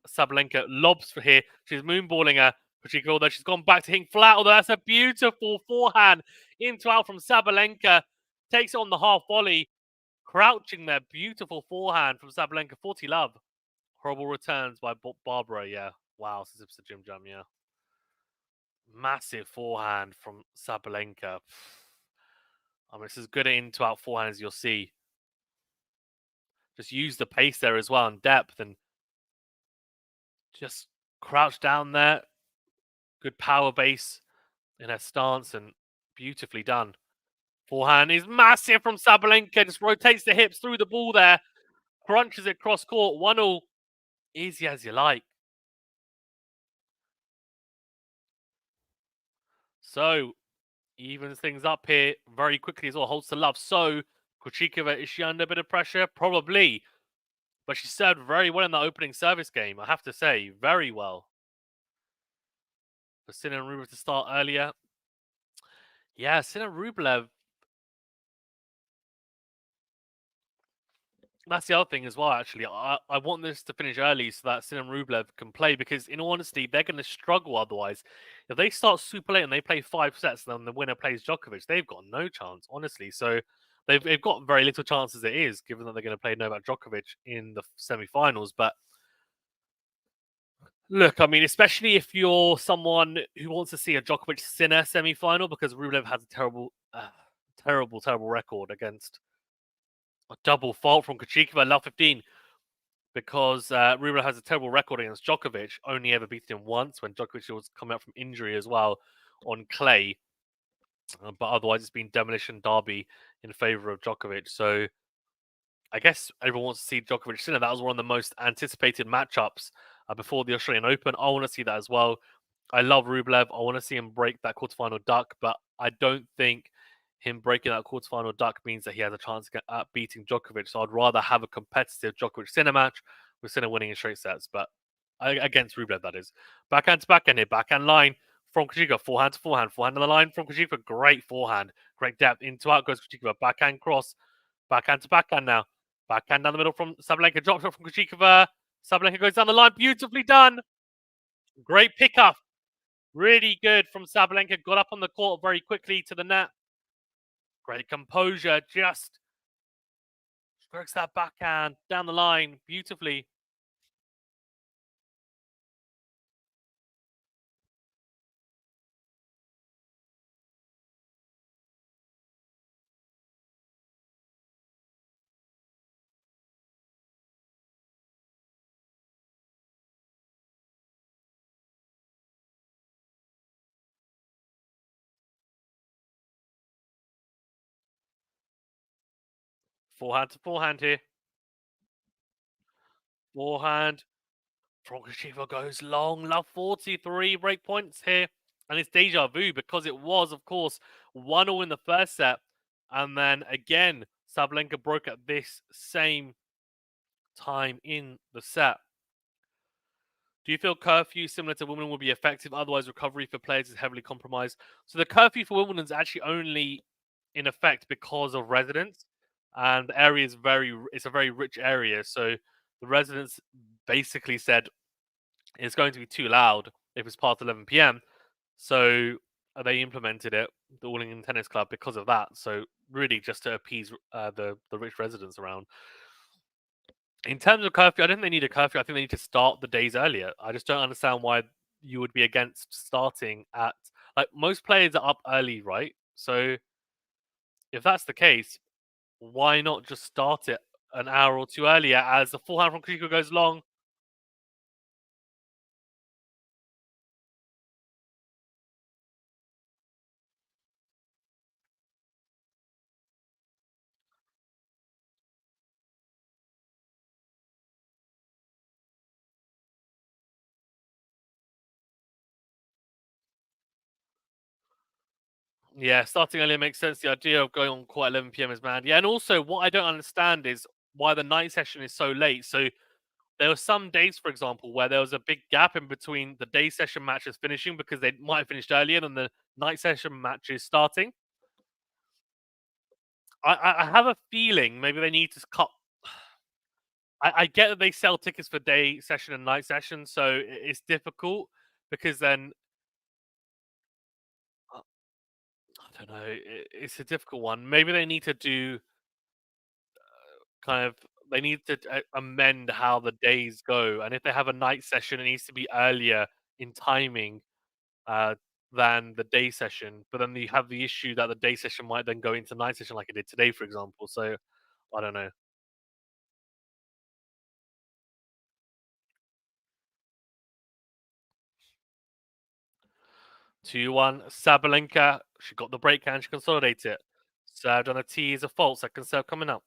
Sabalenka. Lobs for here. She's moonballing her. Krejcikova, although she's gone back to hitting flat, although that's a beautiful forehand into out from Sabalenka. Takes it on the half volley. Crouching there. Beautiful forehand from Sabalenka. 40 love. Horrible returns by Barbora, yeah. Wow, this is a Jim Jam, yeah. Massive forehand from Sabalenka. I mean, it's as good an into out forehand as you'll see. Just use the pace there as well and depth and just crouch down there. Good power base in her stance and beautifully done. Forehand is massive from Sabalenka. Just rotates the hips through the ball there. Crunches it cross court. 1-1. Easy as you like. So, evens things up here very quickly as well. Holds the love. So, Krejcikova, is she under a bit of pressure? Probably. But she served very well in the opening service game, I have to say. Very well. For Sina and Rublev to start earlier. Yeah, Sina Rublev. That's the other thing as well, actually. I want this to finish early so that Sina and Rublev can play because, in all honesty, they're going to struggle otherwise. If they start super late and they play 5 sets and then the winner plays Djokovic, they've got no chance, honestly. So they've got very little chance as it is, given that they're going to play Novak Djokovic in the semi-finals. But look, I mean, especially if you're someone who wants to see a Djokovic Sinner semi-final, because Rublev has a terrible record against a double fault from Krejcikova, love 15, because Rublev has a terrible record against Djokovic, only ever beaten him once when Djokovic was coming out from injury as well on clay. But otherwise, it's been demolition derby in favour of Djokovic. So I guess everyone wants to see Djokovic Sinner. That was one of the most anticipated matchups before the Australian Open. I want to see that as well. I love Rublev. I want to see him break that quarterfinal duck, but I don't think him breaking that quarterfinal duck means that he has a chance at beating Djokovic. So I'd rather have a competitive Djokovic Sinner match with Sinner winning in straight sets, but against Rublev, that is. Backhand to backhand here, backhand line from Krejcikova, forehand to forehand, forehand on the line from Krejcikova. Great forehand, great depth into out goes Krejcikova, backhand cross, backhand to backhand now. Backhand down the middle from Sabalenka. Drop shot from Krejcikova. Sabalenka goes down the line. Beautifully done. Great pickup. Really good from Sabalenka. Got up on the court very quickly to the net. Great composure. Just strokes that backhand down the line beautifully. Forehand to forehand here. Forehand from Krejcikova goes long. Love 43 break points here. And it's deja vu because it was, of course, 1-0 in the first set. And then again, Sabalenka broke at this same time in the set. Do you feel curfew similar to Wimbledon will be effective? Otherwise, recovery for players is heavily compromised. So the curfew for Wimbledon is actually only in effect because of residents, and the area is it's a very rich area. So the residents basically said it's going to be too loud if it's past 11 p.m. So they implemented it, the All England Tennis Club, because of that. So really, just to appease the rich residents around. In terms of curfew, I don't think they need a curfew. I think they need to start the days earlier. I just don't understand why you would be against starting at like most players are up early, right? So if that's the case, why not just start it an hour or two earlier as the forehand from Krejcikova goes long? Yeah, starting earlier makes sense. The idea of going on quite 11 p.m. is mad. Yeah, and also what I don't understand is why the night session is so late. So there were some days, for example, where there was a big gap in between the day session matches finishing because they might have finished earlier than the night session matches starting. I have a feeling maybe they need to cut. I get that they sell tickets for day session and night session, so it's difficult because then don't know. It's a difficult one. Maybe they need to do kind of they need to amend how the days go, and if they have a night session, it needs to be earlier in timing uh, than the day session. But then you have the issue that the day session might then go into night session, like it did today, for example. So I don't know. 2-1. Sabalenka. She got the break and she consolidates it. Served on a T is a fault. Second serve coming up.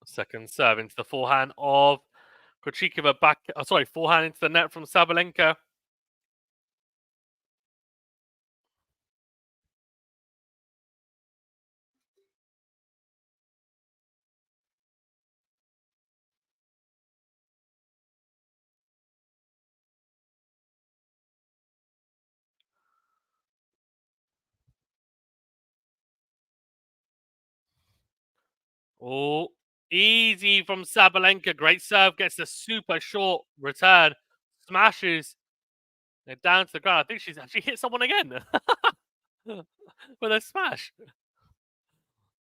Second serve into the forehand of Krejcikova back. Oh, sorry, forehand into the net from Sabalenka. Oh, easy from Sabalenka. Great serve. Gets a super short return. Smashes it down to the ground. I think she's actually hit someone again with a smash.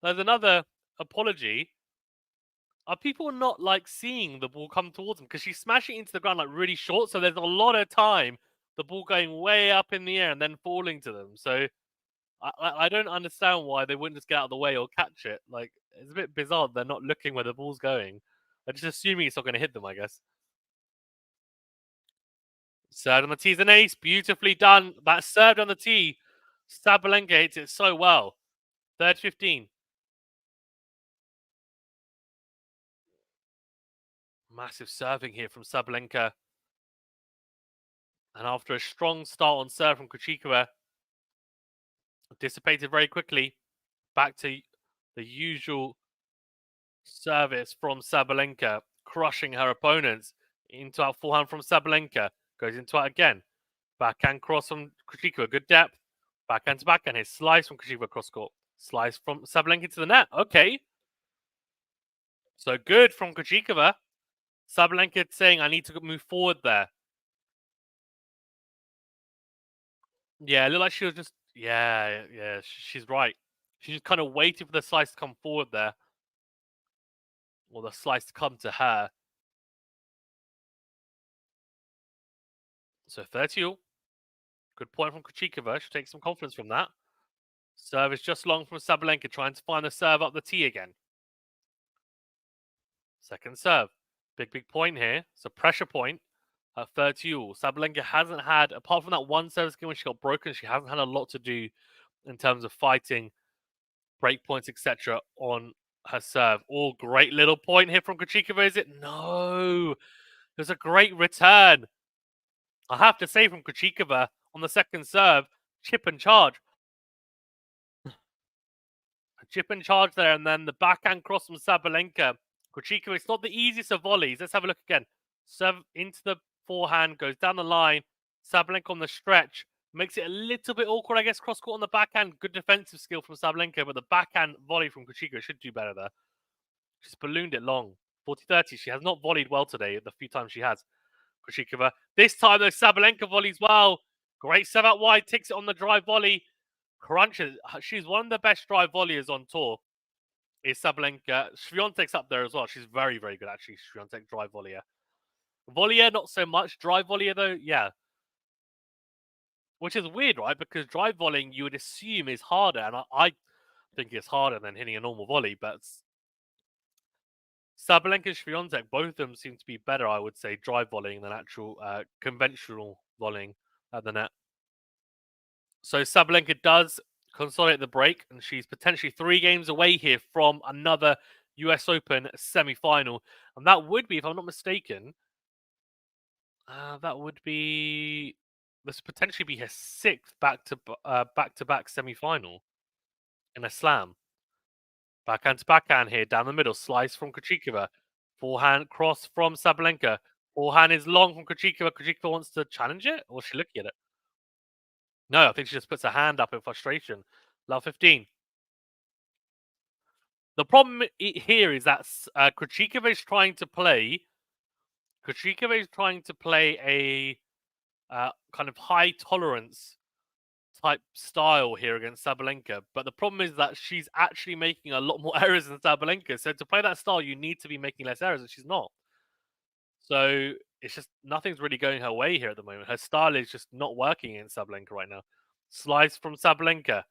There's another apology. Are people not like seeing the ball come towards them? Because she's smashing into the ground like really short. So there's a lot of time the ball going way up in the air and then falling to them. So I don't understand why they wouldn't just get out of the way or catch it. Like, it's a bit bizarre they're not looking where the ball's going. They're just assuming it's not going to hit them, I guess. Served on the T's an ace. Beautifully done. That's served on the T. Sabalenka hits it so well. Third 15. Massive serving here from Sabalenka. And after a strong start on serve from Krejcikova, dissipated very quickly. Back to the usual service from Sabalenka, crushing her opponents. Into our forehand from Sabalenka. Goes into it again. Backhand cross from Krejcikova. Good depth. Backhand to backhand. His slice from Krejcikova cross court. Slice from Sabalenka to the net. Okay. So good from Krejcikova. Sabalenka saying, I need to move forward there. Yeah, it looked like she was just. Yeah, she's right. She just kind of waited for the slice to come forward there. Or the slice to come to her. So 30-all. Good point from Krejcikova. She'll take some confidence from that. Serve is just long from Sabalenka, trying to find the serve up the tee again. Second serve. Big point here. It's a pressure point at 30-all. Sabalenka hasn't had, apart from that one service game when she got broken, she hasn't had a lot to do in terms of fighting, break points, etc. on her serve. Oh, great little point here from Krejcikova, is it? No. There's a great return. I have to say from Krejcikova on the second serve, chip and charge. Chip and charge there, and then the backhand cross from Sabalenka. Krejcikova, it's not the easiest of volleys. Let's have a look again. Serve into the forehand, goes down the line. Sabalenka on the stretch. Makes it a little bit awkward, I guess. Cross court on the backhand. Good defensive skill from Sabalenka, but the backhand volley from Krejcikova should do better there. She's ballooned it long. 40-30. She has not volleyed well today, the few times she has. Krejcikova. This time, though, Sabalenka volleys well. Great serve out wide. Takes it on the drive volley. Crunches. She's one of the best drive volleyers on tour. Is Sabalenka. Swiatek's up there as well. She's very, very good, actually. Swiatek drive volleyer. Volleyer, not so much. Drive volleyer, though, yeah. Which is weird, right? Because drive volleying, you would assume, is harder. And I think it's harder than hitting a normal volley. But Sabalenka and Swiatek, both of them seem to be better, I would say, drive volleying than actual conventional volleying at the net. So Sabalenka does consolidate the break, and she's potentially 3 games away here from another US Open semi-final. And that would be, if I'm not mistaken, this would potentially be her 6th back-to-back semi-final in a slam. Backhand to backhand here, down the middle, slice from Krejcikova. Forehand cross from Sabalenka. Forehand is long from Krejcikova. Krejcikova wants to challenge it, or is she looking at it? No, I think she just puts her hand up in frustration. Love 15. The problem here is that Krejcikova is trying to play. Krejcikova is trying to play a kind of high tolerance type style here against Sabalenka. But the problem is that she's actually making a lot more errors than Sabalenka. So to play that style, you need to be making less errors, and she's not. So it's just nothing's really going her way here at the moment. Her style is just not working in Sabalenka right now. Slice from Sabalenka,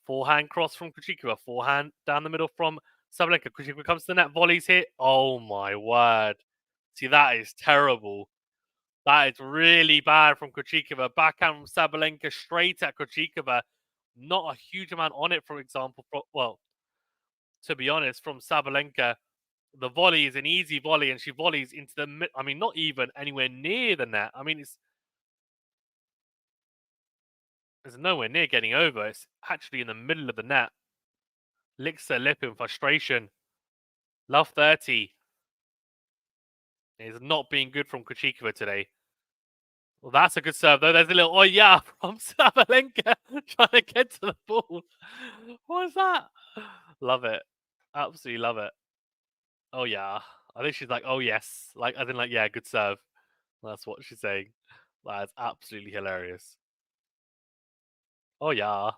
forehand cross from Krejcikova, forehand down the middle from Sabalenka. Krejcikova comes to the net, volleys hit. Oh my word! See, that is terrible. That is really bad from Krejcikova. Backhand from Sabalenka straight at Krejcikova. Not a huge amount on it, for example. Well, to be honest, from Sabalenka, the volley is an easy volley, and she volleys into the mid. I mean, not even anywhere near the net. I mean, it's nowhere near getting over. It's actually in the middle of the net. Licks her lip in frustration. Love 30. It's not being good from Krejcikova today. Well, that's a good serve, though. There's a little, oh yeah, from Sabalenka trying to get to the ball. What is that? Love it. Absolutely love it. Oh yeah. I think she's like, oh yes. Like, I think, like, yeah, good serve. That's what she's saying. That's absolutely hilarious. Oh yeah.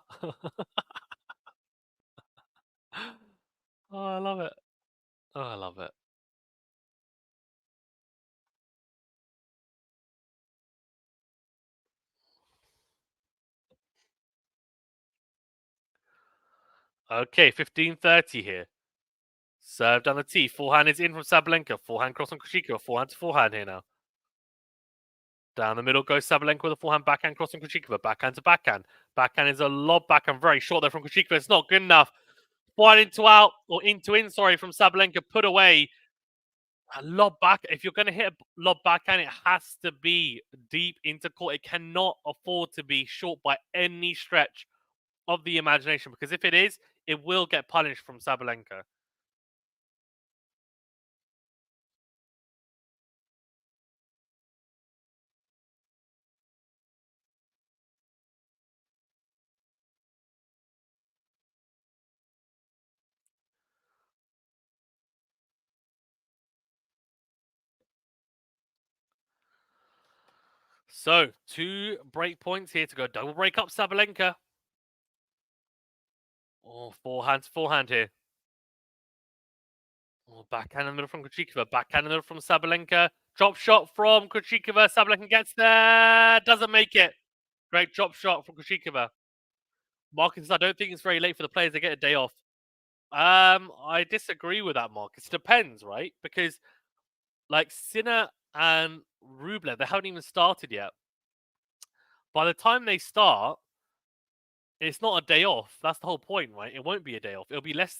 Oh, I love it. Oh, I love it. Okay, 15:30 here. Serve down the tee. Forehand is in from Sabalenka. Forehand cross on Krejcikova. Forehand to forehand here now. Down the middle goes Sabalenka with a forehand backhand cross on Krejcikova. Backhand to backhand. Backhand is a lob backhand. Very short there from Krejcikova. It's not good enough. Wide into out, or into in, sorry, from Sabalenka. Put away. A lob back. If you're going to hit a lob backhand, it has to be deep into court. It cannot afford to be short by any stretch of the imagination, because if it is, it will get punished from Sabalenka. So, 2 break points here to go. Double break up Sabalenka. Oh, forehand to forehand here. Oh, backhand in the middle from Krejcikova. Backhand in the middle from Sabalenka. Drop shot from Krejcikova. Sabalenka gets there. Doesn't make it. Great drop shot from Krejcikova. Marcus, I don't think it's very late for the players to get a day off. I disagree with that, Marcus. It depends, right? Because, like, Sinner and Rublev, they haven't even started yet. By the time they start, it's not a day off. That's the whole point, right? It won't be a day off. It'll be less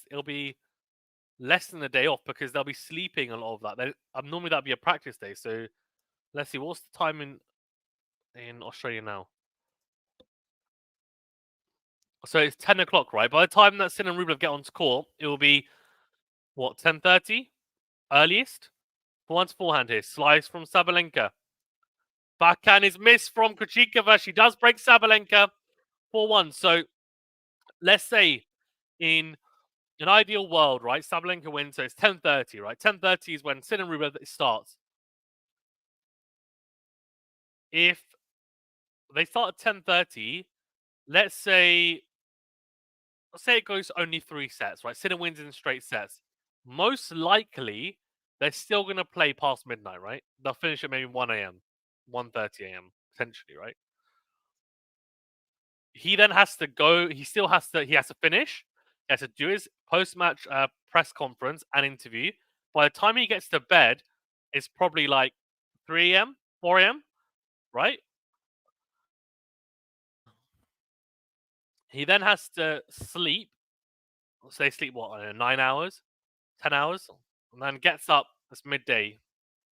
than a day off, because they'll be sleeping a lot of that. Normally that'd be a practice day. So let's see, what's the time in Australia now? So it's 10 o'clock, right? By the time that Sin and Rublev get onto court, it will be what, 10:30 earliest. Forehand here, slice from Sabalenka. Backhand is missed from Krejcikova. She does break Sabalenka 4-1. So let's say in an ideal world, right? Sabalenka wins, so it's 10:30, right? 10:30 is when Sin and Rublev starts. If they start at 10:30, let's say it goes only 3 sets, right? Sinner wins in straight sets. Most likely, they're still going to play past midnight, right? They'll finish at maybe 1 a.m., 1:30 a.m., potentially, right? He then has to go. He has to finish. He has to do his post-match press conference and interview. By the time he gets to bed, it's probably like 3 a.m., 4 a.m., right? He then has to sleep. Say sleep what, I don't know, 9 hours, 10 hours, and then gets up. It's midday.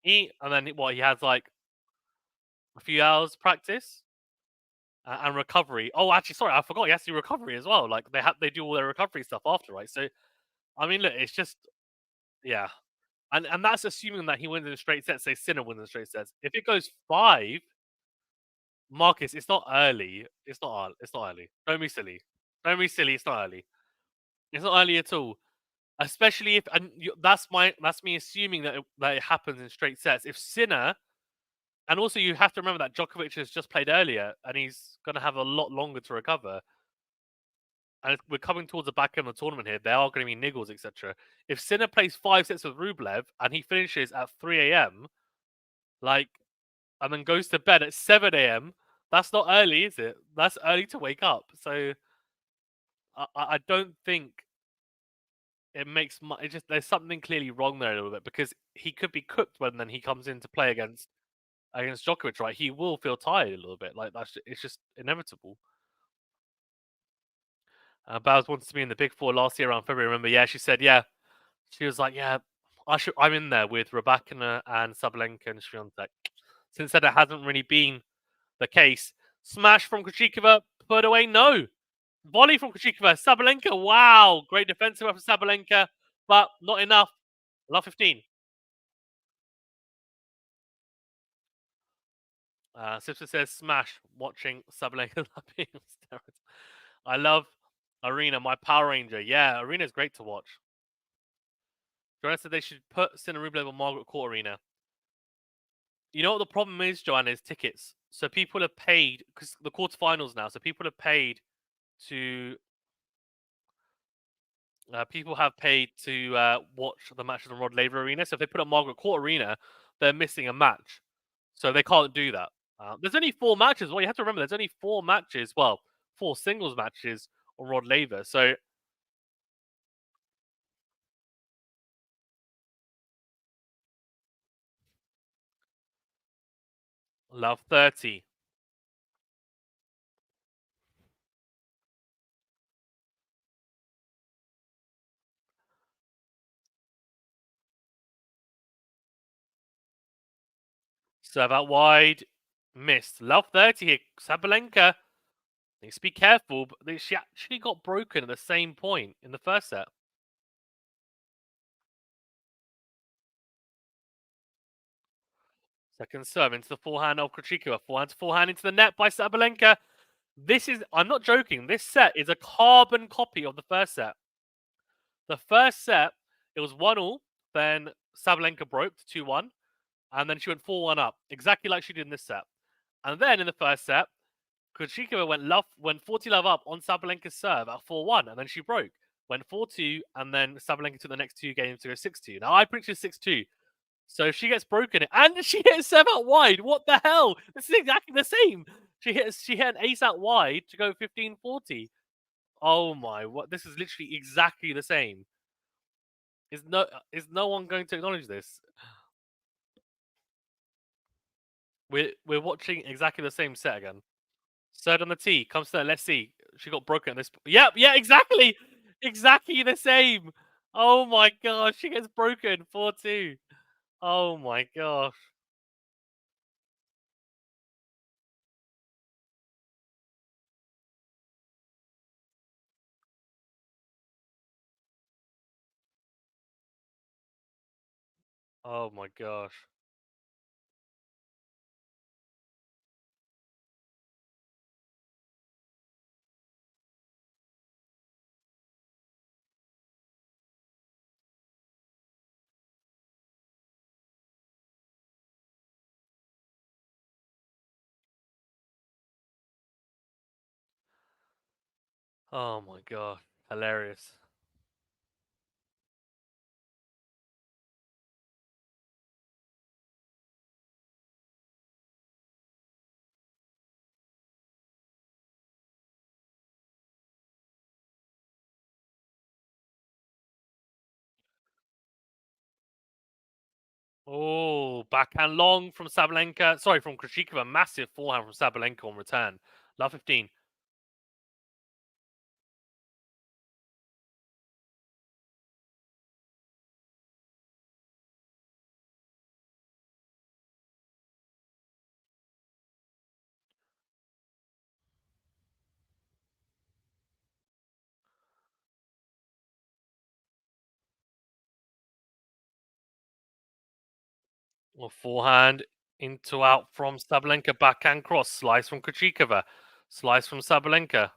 Eat, and then what? He has like a few hours practice and recovery. Oh, actually, sorry, I forgot. He has to do recovery as well. Like they do all their recovery stuff after, right? So, I mean, look, it's just, yeah, and that's assuming that he wins in a straight set. Say Sinner wins in straight sets. If it goes 5, Marcus, it's not early. It's not early. Don't be silly. Don't be silly. It's not early. It's not early at all. Especially if that's me assuming that it happens in straight sets. If Sinner, and also you have to remember that Djokovic has just played earlier and he's going to have a lot longer to recover. And we're coming towards the back end of the tournament here. There are going to be niggles, etc. If Sinner plays 5 sets with Rublev and he finishes at 3 a.m., like, and then goes to bed at 7 a.m., that's not early, is it? That's early to wake up. So I don't think it makes much. It just there's something clearly wrong there a little bit because he could be cooked when then he comes in to play against Djokovic, right? He will feel tired a little bit. Like it's just inevitable. Bowers wanted to be in the Big Four last year around February. Remember? Yeah, she said, yeah. She was like, yeah, I'm in there with Rybakina and Sabalenka and Swiatek. Since then, it hasn't really been the case. Smash from Krejcikova, put away. No. Volley from Krejcikova. Sabalenka, wow. Great defensive effort from Sabalenka, but not enough. Love 15. Simpson says, smash watching Sabalenka. I love Aryna, my Power Ranger. Yeah, Aryna's great to watch. Joanna said they should put Sinner Rublev on Margaret Court Arena. You know what the problem is, Joanna, is tickets. So people have paid, because the quarterfinals now, so people have paid to people have paid to watch the matches on Rod Laver Arena. So if they put on Margaret Court Arena, they're missing a match. So they can't do that. There's only 4 matches. Well, you have to remember, there's only 4 matches. Well, 4 singles matches on Rod Laver. So love 30. Serve out wide. Missed. Love 30 here. Sabalenka needs to be careful, but she actually got broken at the same point in the first set. Second serve into the forehand of Krejcikova. Forehand into the net by Sabalenka. I'm not joking, this set is a carbon copy of the first set. The first set, it was 1-1, then Sabalenka broke to 2-1, and then she went 4-1 up, exactly like she did in this set. And then in the first set, Krejcikova went 40-love up on Sabalenka's serve at 4-1, and then she broke. Went 4-2, and then Sabalenka took the next 2 games to go 6-2. Now, I predicted 6-2. So if she gets broken and she hits serve out wide, what the hell? This is exactly the same. She hit an ace out wide to go 15-40. Oh my, what? This is literally exactly the same. Is no one going to acknowledge this? We're watching exactly the same set again. Third on the tee, comes to let's see. She got broken at this. Yep, yeah, exactly. Exactly the same. Oh my gosh, she gets broken 4-2. Oh my gosh. Oh my gosh. Oh my god. Hilarious. Oh, backhand long from Sabalenka. Sorry, from Krejcikova. Massive forehand from Sabalenka on return. Love 15. Well, forehand into out from Sabalenka. Backhand cross. Slice from Krejcikova. Slice from Sabalenka.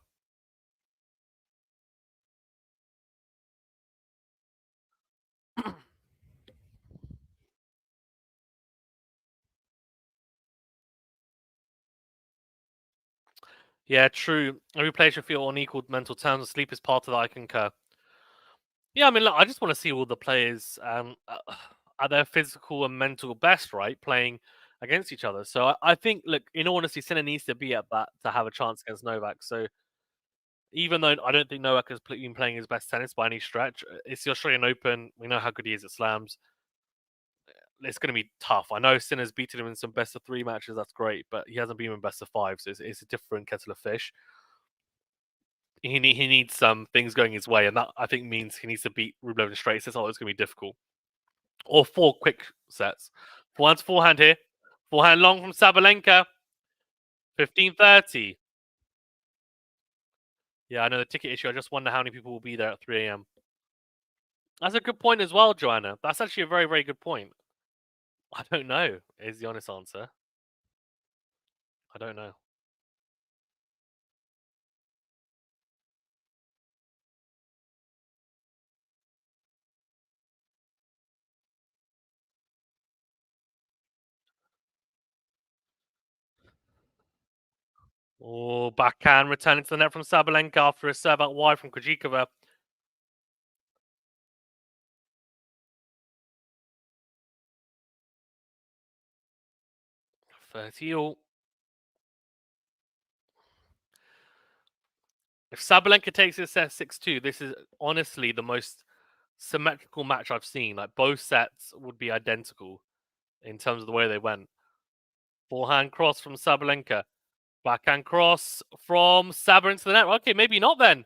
Yeah, true. Every player should feel on equal mental terms, and sleep is part of that. I concur. Yeah, I mean, look, I just want to see all the players at their physical and mental best, right, playing against each other. So I think, look, in all honesty, Sinner needs to be at that to have a chance against Novak. So even though I don't think Novak has been playing his best tennis by any stretch, it's the Australian Open. We know how good he is at slams. It's going to be tough. I know Sinner's beaten him in some best of three matches. That's great, but he hasn't been in best of five, so it's a different kettle of fish. He needs some things going his way, and that I think means he needs to beat Rublev in straight sets. Oh, it's going to be difficult. Or four quick sets. Forehand here. Forehand long from Sabalenka. 15:30. Yeah, I know the ticket issue. I just wonder how many people will be there at 3 a.m. That's a good point as well, Joanna. That's actually a very, very good point. I don't know, is the honest answer. I don't know. Oh, backhand returning to the net from Sabalenka after a serve out wide from Krejcikova. 30 all. If Sabalenka takes this set 6-2, this is honestly the most symmetrical match I've seen. Like both sets would be identical in terms of the way they went. Forehand cross from Sabalenka. Backhand cross from Saber into the net. Okay, maybe not then.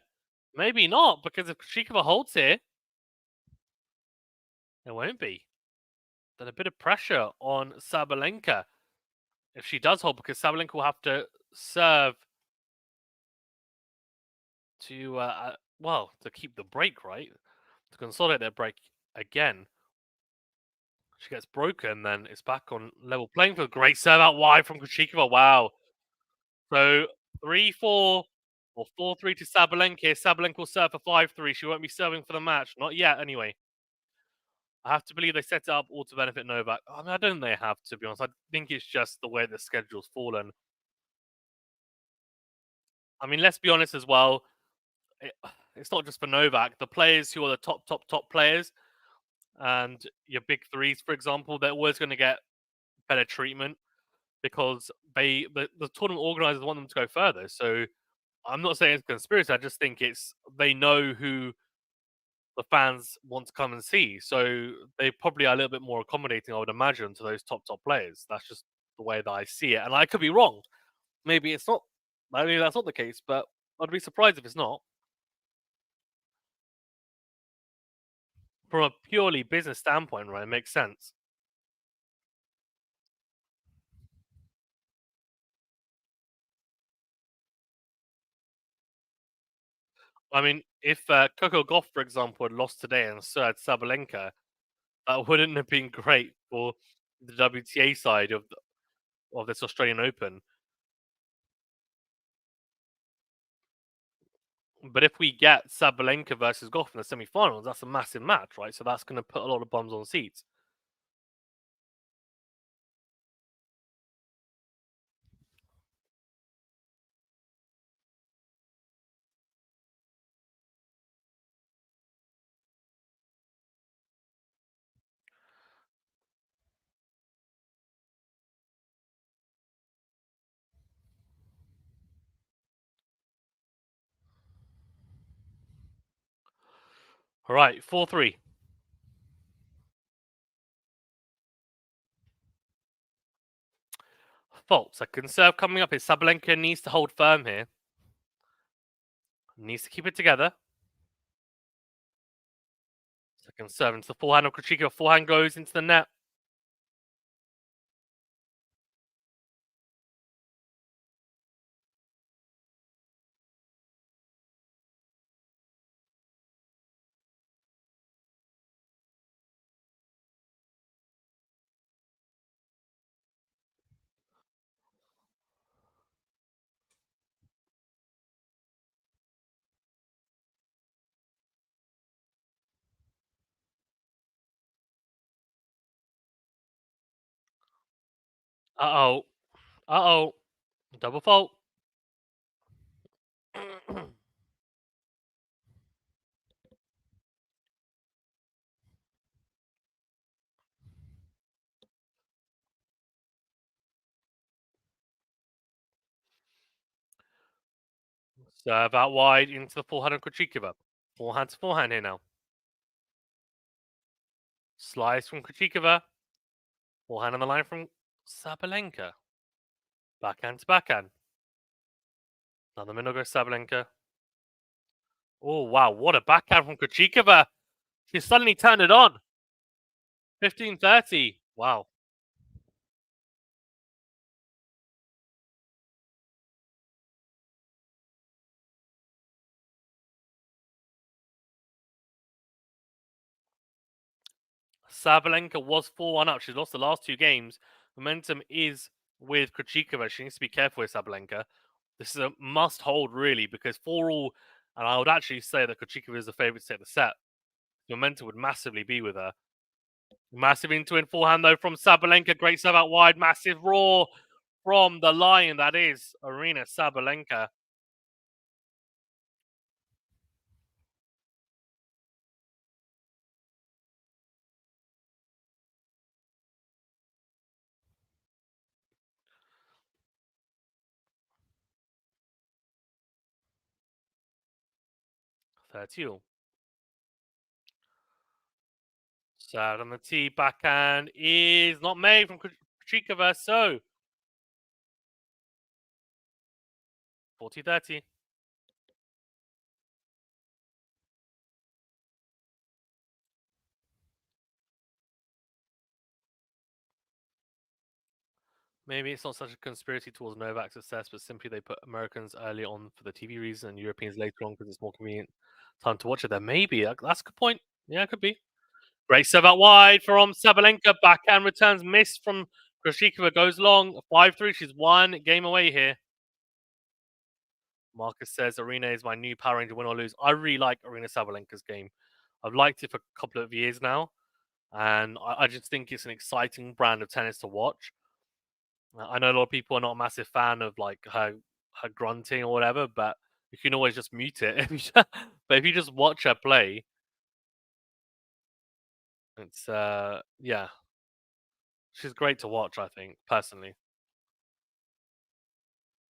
Maybe not, because if Krejcikova holds here, it won't be. Then a bit of pressure on Sabalenka if she does hold, because Sabalenka will have to serve to, well, to keep the break, right? To consolidate their break again. She gets broken, then it's back on level playing field. Great serve out wide from Krejcikova. Wow. So 3-4 or 4-3 to Sabalenka. Sabalenka will serve for 5-3. She won't be serving for the match. Not yet, anyway. I have to believe they set it up all to benefit Novak. I mean, I don't think they have, to be honest. I think it's just the way the schedule's fallen. I mean, let's be honest as well. It, it's not just for Novak. The players who are the top players and your big threes, for example, they're always going to get better treatment because the tournament organizers want them to go further. So I'm not saying it's a conspiracy. I just think it's they know who the fans want to come and see. So they probably are a little bit more accommodating, I would imagine, to those top players. That's just the way that I see it. And I could be wrong. Maybe it's not. Maybe that's not the case, but I'd be surprised if it's not. From a purely business standpoint, right? It makes sense. I mean, if Coco Goff, for example, had lost today and so had Sabalenka, that wouldn't have been great for the WTA side of this Australian Open. But if we get Sabalenka versus Goff in the semi-finals, that's a massive match, right? So that's going to put a lot of bums on seats. All right, 4-3. Fault. Second serve coming up is Sabalenka needs to hold firm here. Needs to keep it together. Second serve into the forehand of Krejcikova. Forehand goes into the net. Uh oh. Uh oh. Double fault. Serve out wide into the forehand of Krejcikova. Forehand to forehand here now. Slice from Krejcikova. Forehand on the line from Sabalenka. Backhand to backhand. Another middle goes Sabalenka. Oh, wow. What a backhand from Krejcikova. She suddenly turned it on. 15-30. Wow. Sabalenka was 4-1 up. She's lost the last two games. Momentum is with Krejcikova. She needs to be careful with Sabalenka. This is a must-hold, really, because for all, and I would actually say that Krejcikova is the favourite to take the set. Momentum would massively be with her. Massive into-in forehand, though, from Sabalenka. Great serve out wide. Massive roar from the lion that is Aryna Sabalenka. Thirty. Serve on the tee. Backhand is not made from Krejcikova, so 40-30. Maybe it's not such a conspiracy towards Novak's success, but simply they put Americans early on for the TV reason and Europeans later on because it's more convenient time to watch it. There maybe that's a good point. Yeah, it could be. Great serve out wide from Sabalenka. Backhand returns missed from Krejcikova. Goes long. 5-3. She's one game away here. Marcus says Aryna is my new Power Ranger, win or lose. I really like Aryna Sabalenka's game. I've liked it for a couple of years now, and I just think it's an exciting brand of tennis to watch. I know a lot of people are not a massive fan of like her grunting or whatever, but you can always just mute it. But if you just watch her play, it's yeah, she's great to watch. I think personally,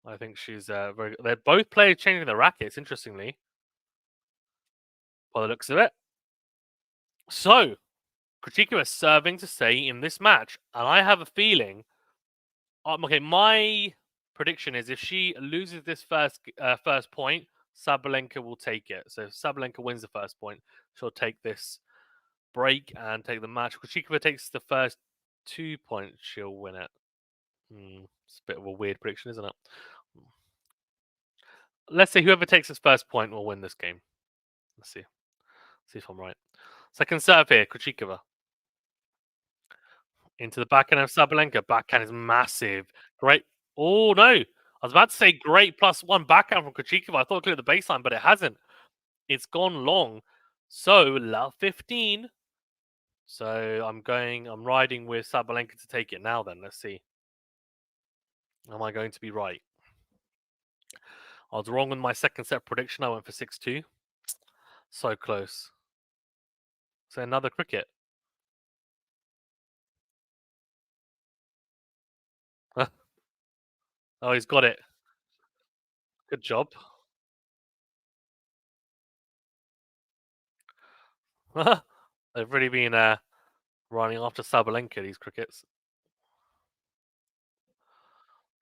I think she's very. They're both players changing their rackets. Interestingly, by the looks of it. So Krejcikova is serving to stay in this match, and I have a feeling. Okay, my prediction is if she loses this first point, Sabalenka will take it. So if Sabalenka wins the first point, she'll take this break and take the match. Krejcikova takes the first 2 points, she'll win it. It's a bit of a weird prediction, isn't it? Let's say whoever takes this first point will win this game. Let's see. See if I'm right. Second serve here, Krejcikova. Into the backhand of Sabalenka. Backhand is massive. Great. Oh, no. I was about to say great +1 backhand from Krejcikova. I thought it cleared the baseline, but it hasn't. It's gone long. So, love 15. So, I'm riding with Sabalenka to take it now then. Let's see. Am I going to be right? I was wrong on my second set prediction. I went for 6-2. So close. So, another cricket. Oh, he's got it. Good job. They've really been running after Sabalenka, these crickets.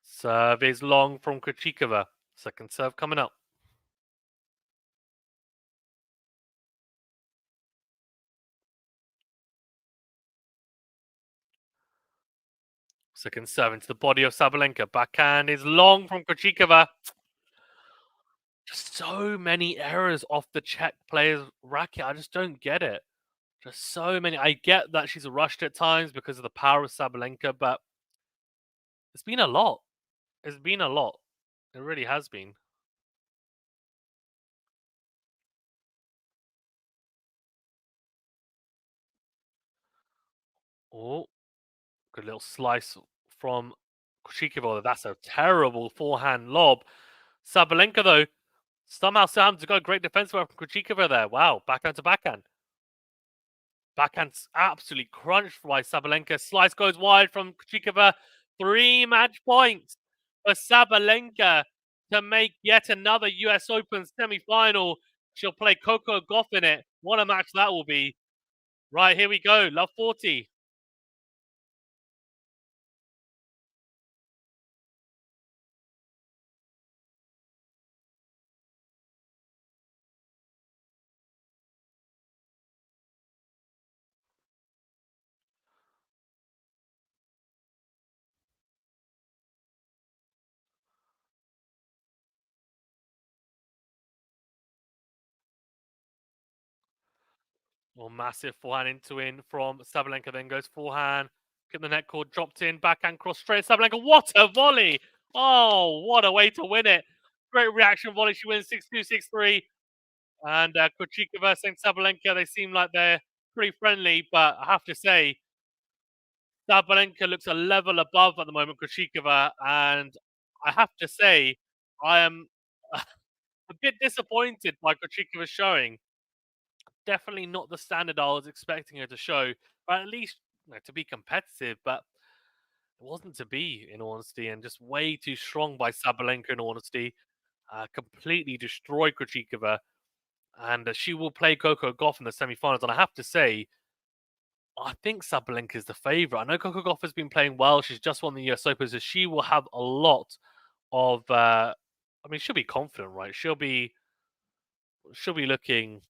Serve is long from Krejcikova. Second serve coming up. Second serve into the body of Sabalenka. Backhand is long from Krejcikova. Just so many errors off the Czech player's racket. I just don't get it. Just so many. I get that she's rushed at times because of the power of Sabalenka, but it's been a lot. It's been a lot. It really has been. Oh, good little slice from Krejcikova. That's a terrible forehand lob. Sabalenka, though, Somehow Sam's got a great defense work from Krejcikova there. Wow, backhand to backhand. Backhand's absolutely crunched by Sabalenka. Slice goes wide from Krejcikova. 3 match points for Sabalenka to make yet another US Open semi-final. She'll play Coco Gauff in it. What a match that will be. Right, here we go. Love 40. Well, massive forehand into in from Sabalenka. Then goes forehand. Get the net cord dropped in. Backhand cross straight. Sabalenka. What a volley! Oh, what a way to win it. Great reaction volley. She wins 6-2, 6-3. And Krejcikova and Sabalenka, they seem like they're pretty friendly. But I have to say, Sabalenka looks a level above at the moment, Krejcikova. And I have to say, I am a bit disappointed by Krejcikova's showing. Definitely not the standard I was expecting her to show, or at least to be competitive, but it wasn't to be, in honesty, and just way too strong by Sabalenka, in honesty. Completely destroyed Krejcikova, and she will play Coco Gauff in the semi-finals. And I have to say, I think Sabalenka is the favourite. I know Coco Gauff has been playing well. She's just won the US Open, so she will have a lot of. She'll be confident, right? She'll be looking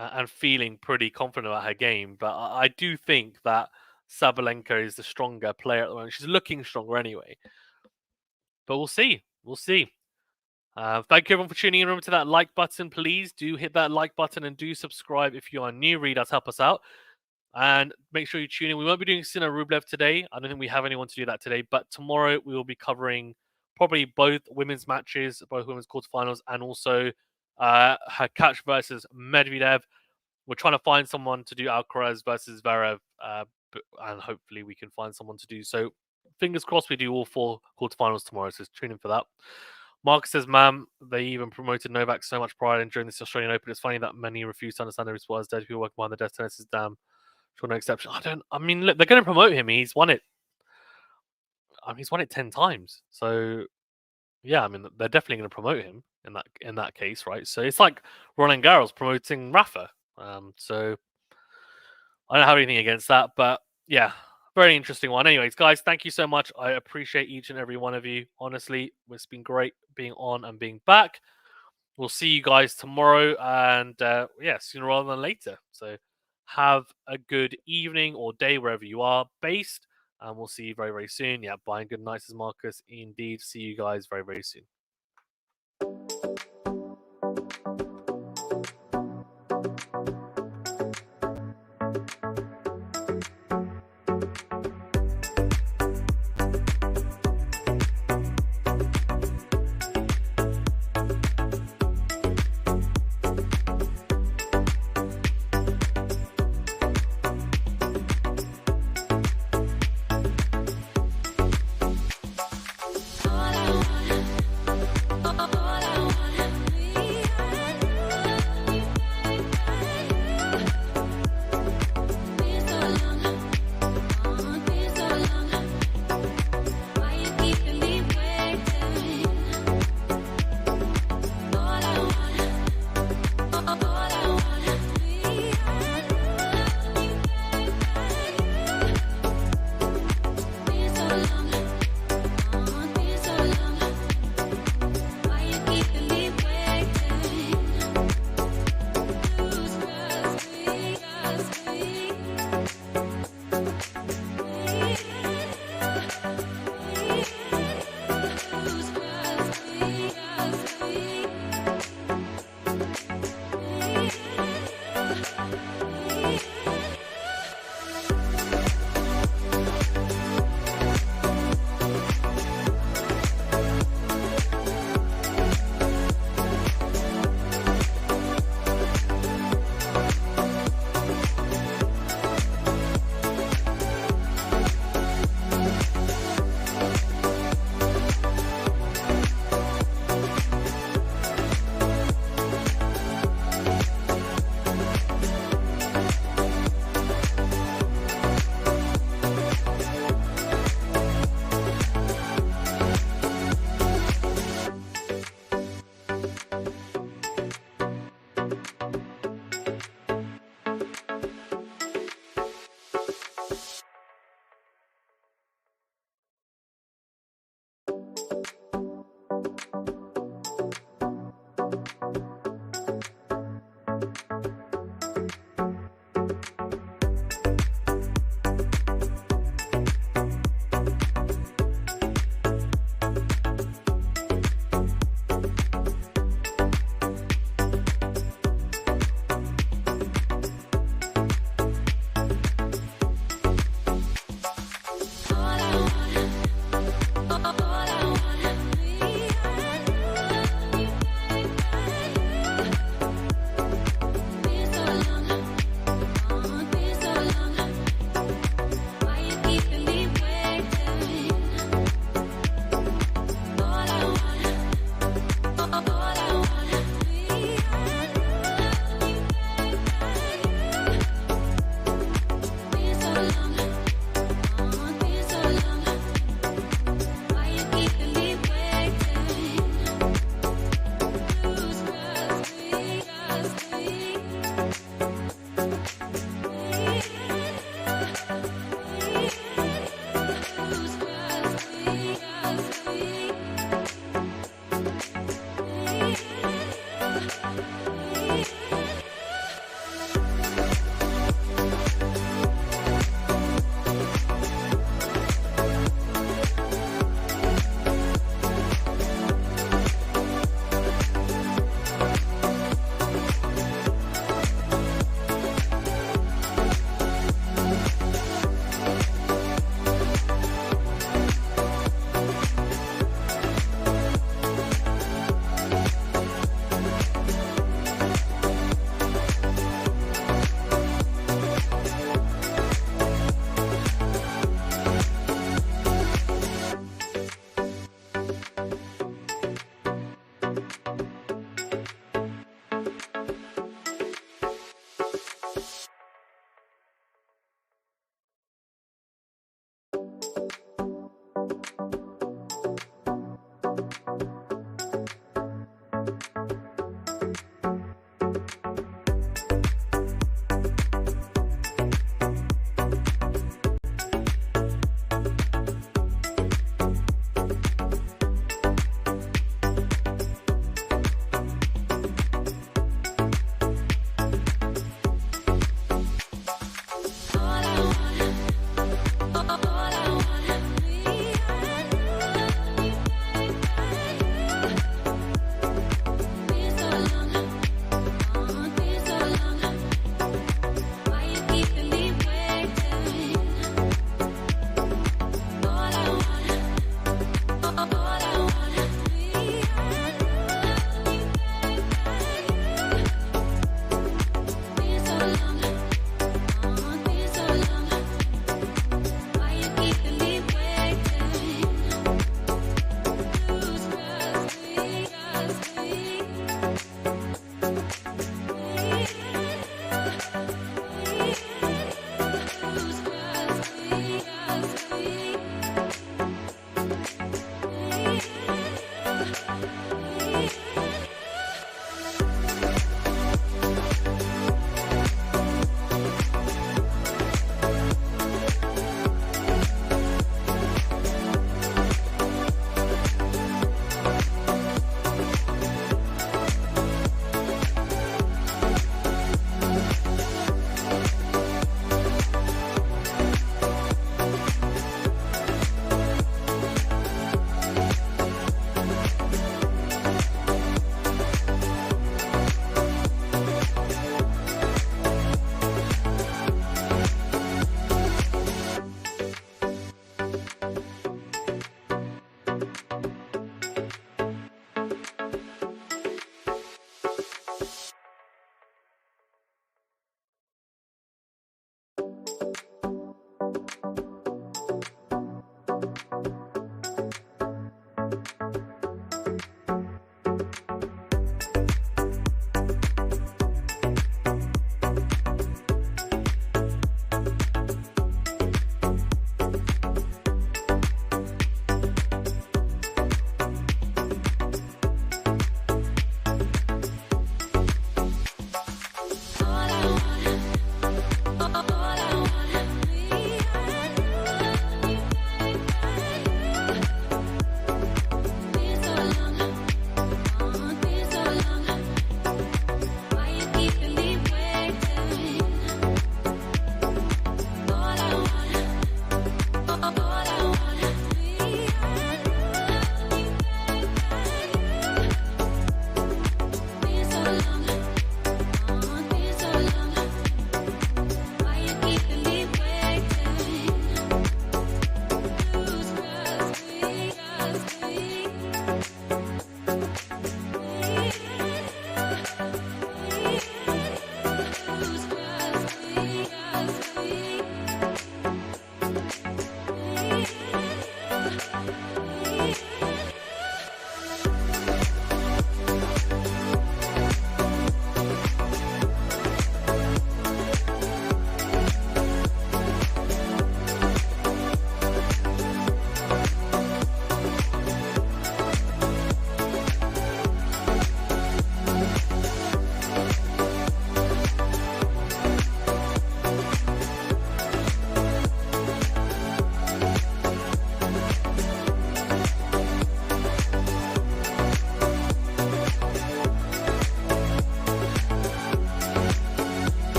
and feeling pretty confident about her game. But I do think that Sabalenka is the stronger player at the moment. She's looking stronger anyway. But we'll see. We'll see. Thank you everyone for tuning in. Remember to that like button. Please do hit that like button and do subscribe if you are new. Really does help us out. And make sure you tune in. We won't be doing Sina Rublev today. I don't think we have anyone to do that today. But tomorrow we will be covering probably both women's matches, both women's quarterfinals, and also her catch versus Medvedev. We're trying to find someone to do Alcaraz versus Zverev, and hopefully we can find someone to do so. Fingers crossed we do all 4 quarterfinals tomorrow, so tune in for that. Mark says, "Ma'am, they even promoted Novak so much prior and during this Australian Open. It's funny that many refuse to understand the response. Dead people working behind the desk. Tennis is damn sure no exception. Look, they're going to promote him. He's won it. He's won it 10 times. So yeah, they're definitely going to promote him in that case, right? So it's like Roland Garros promoting Rafa. So I don't have anything against that, but yeah, very interesting one. Anyways, guys, thank you so much. I appreciate each and every one of you. Honestly, it's been great being on and being back. We'll see you guys tomorrow, and sooner rather than later. So have a good evening or day wherever you are based, and we'll see you very, very soon. Yeah, bye and good night, says Marcus. Indeed, see you guys very, very soon.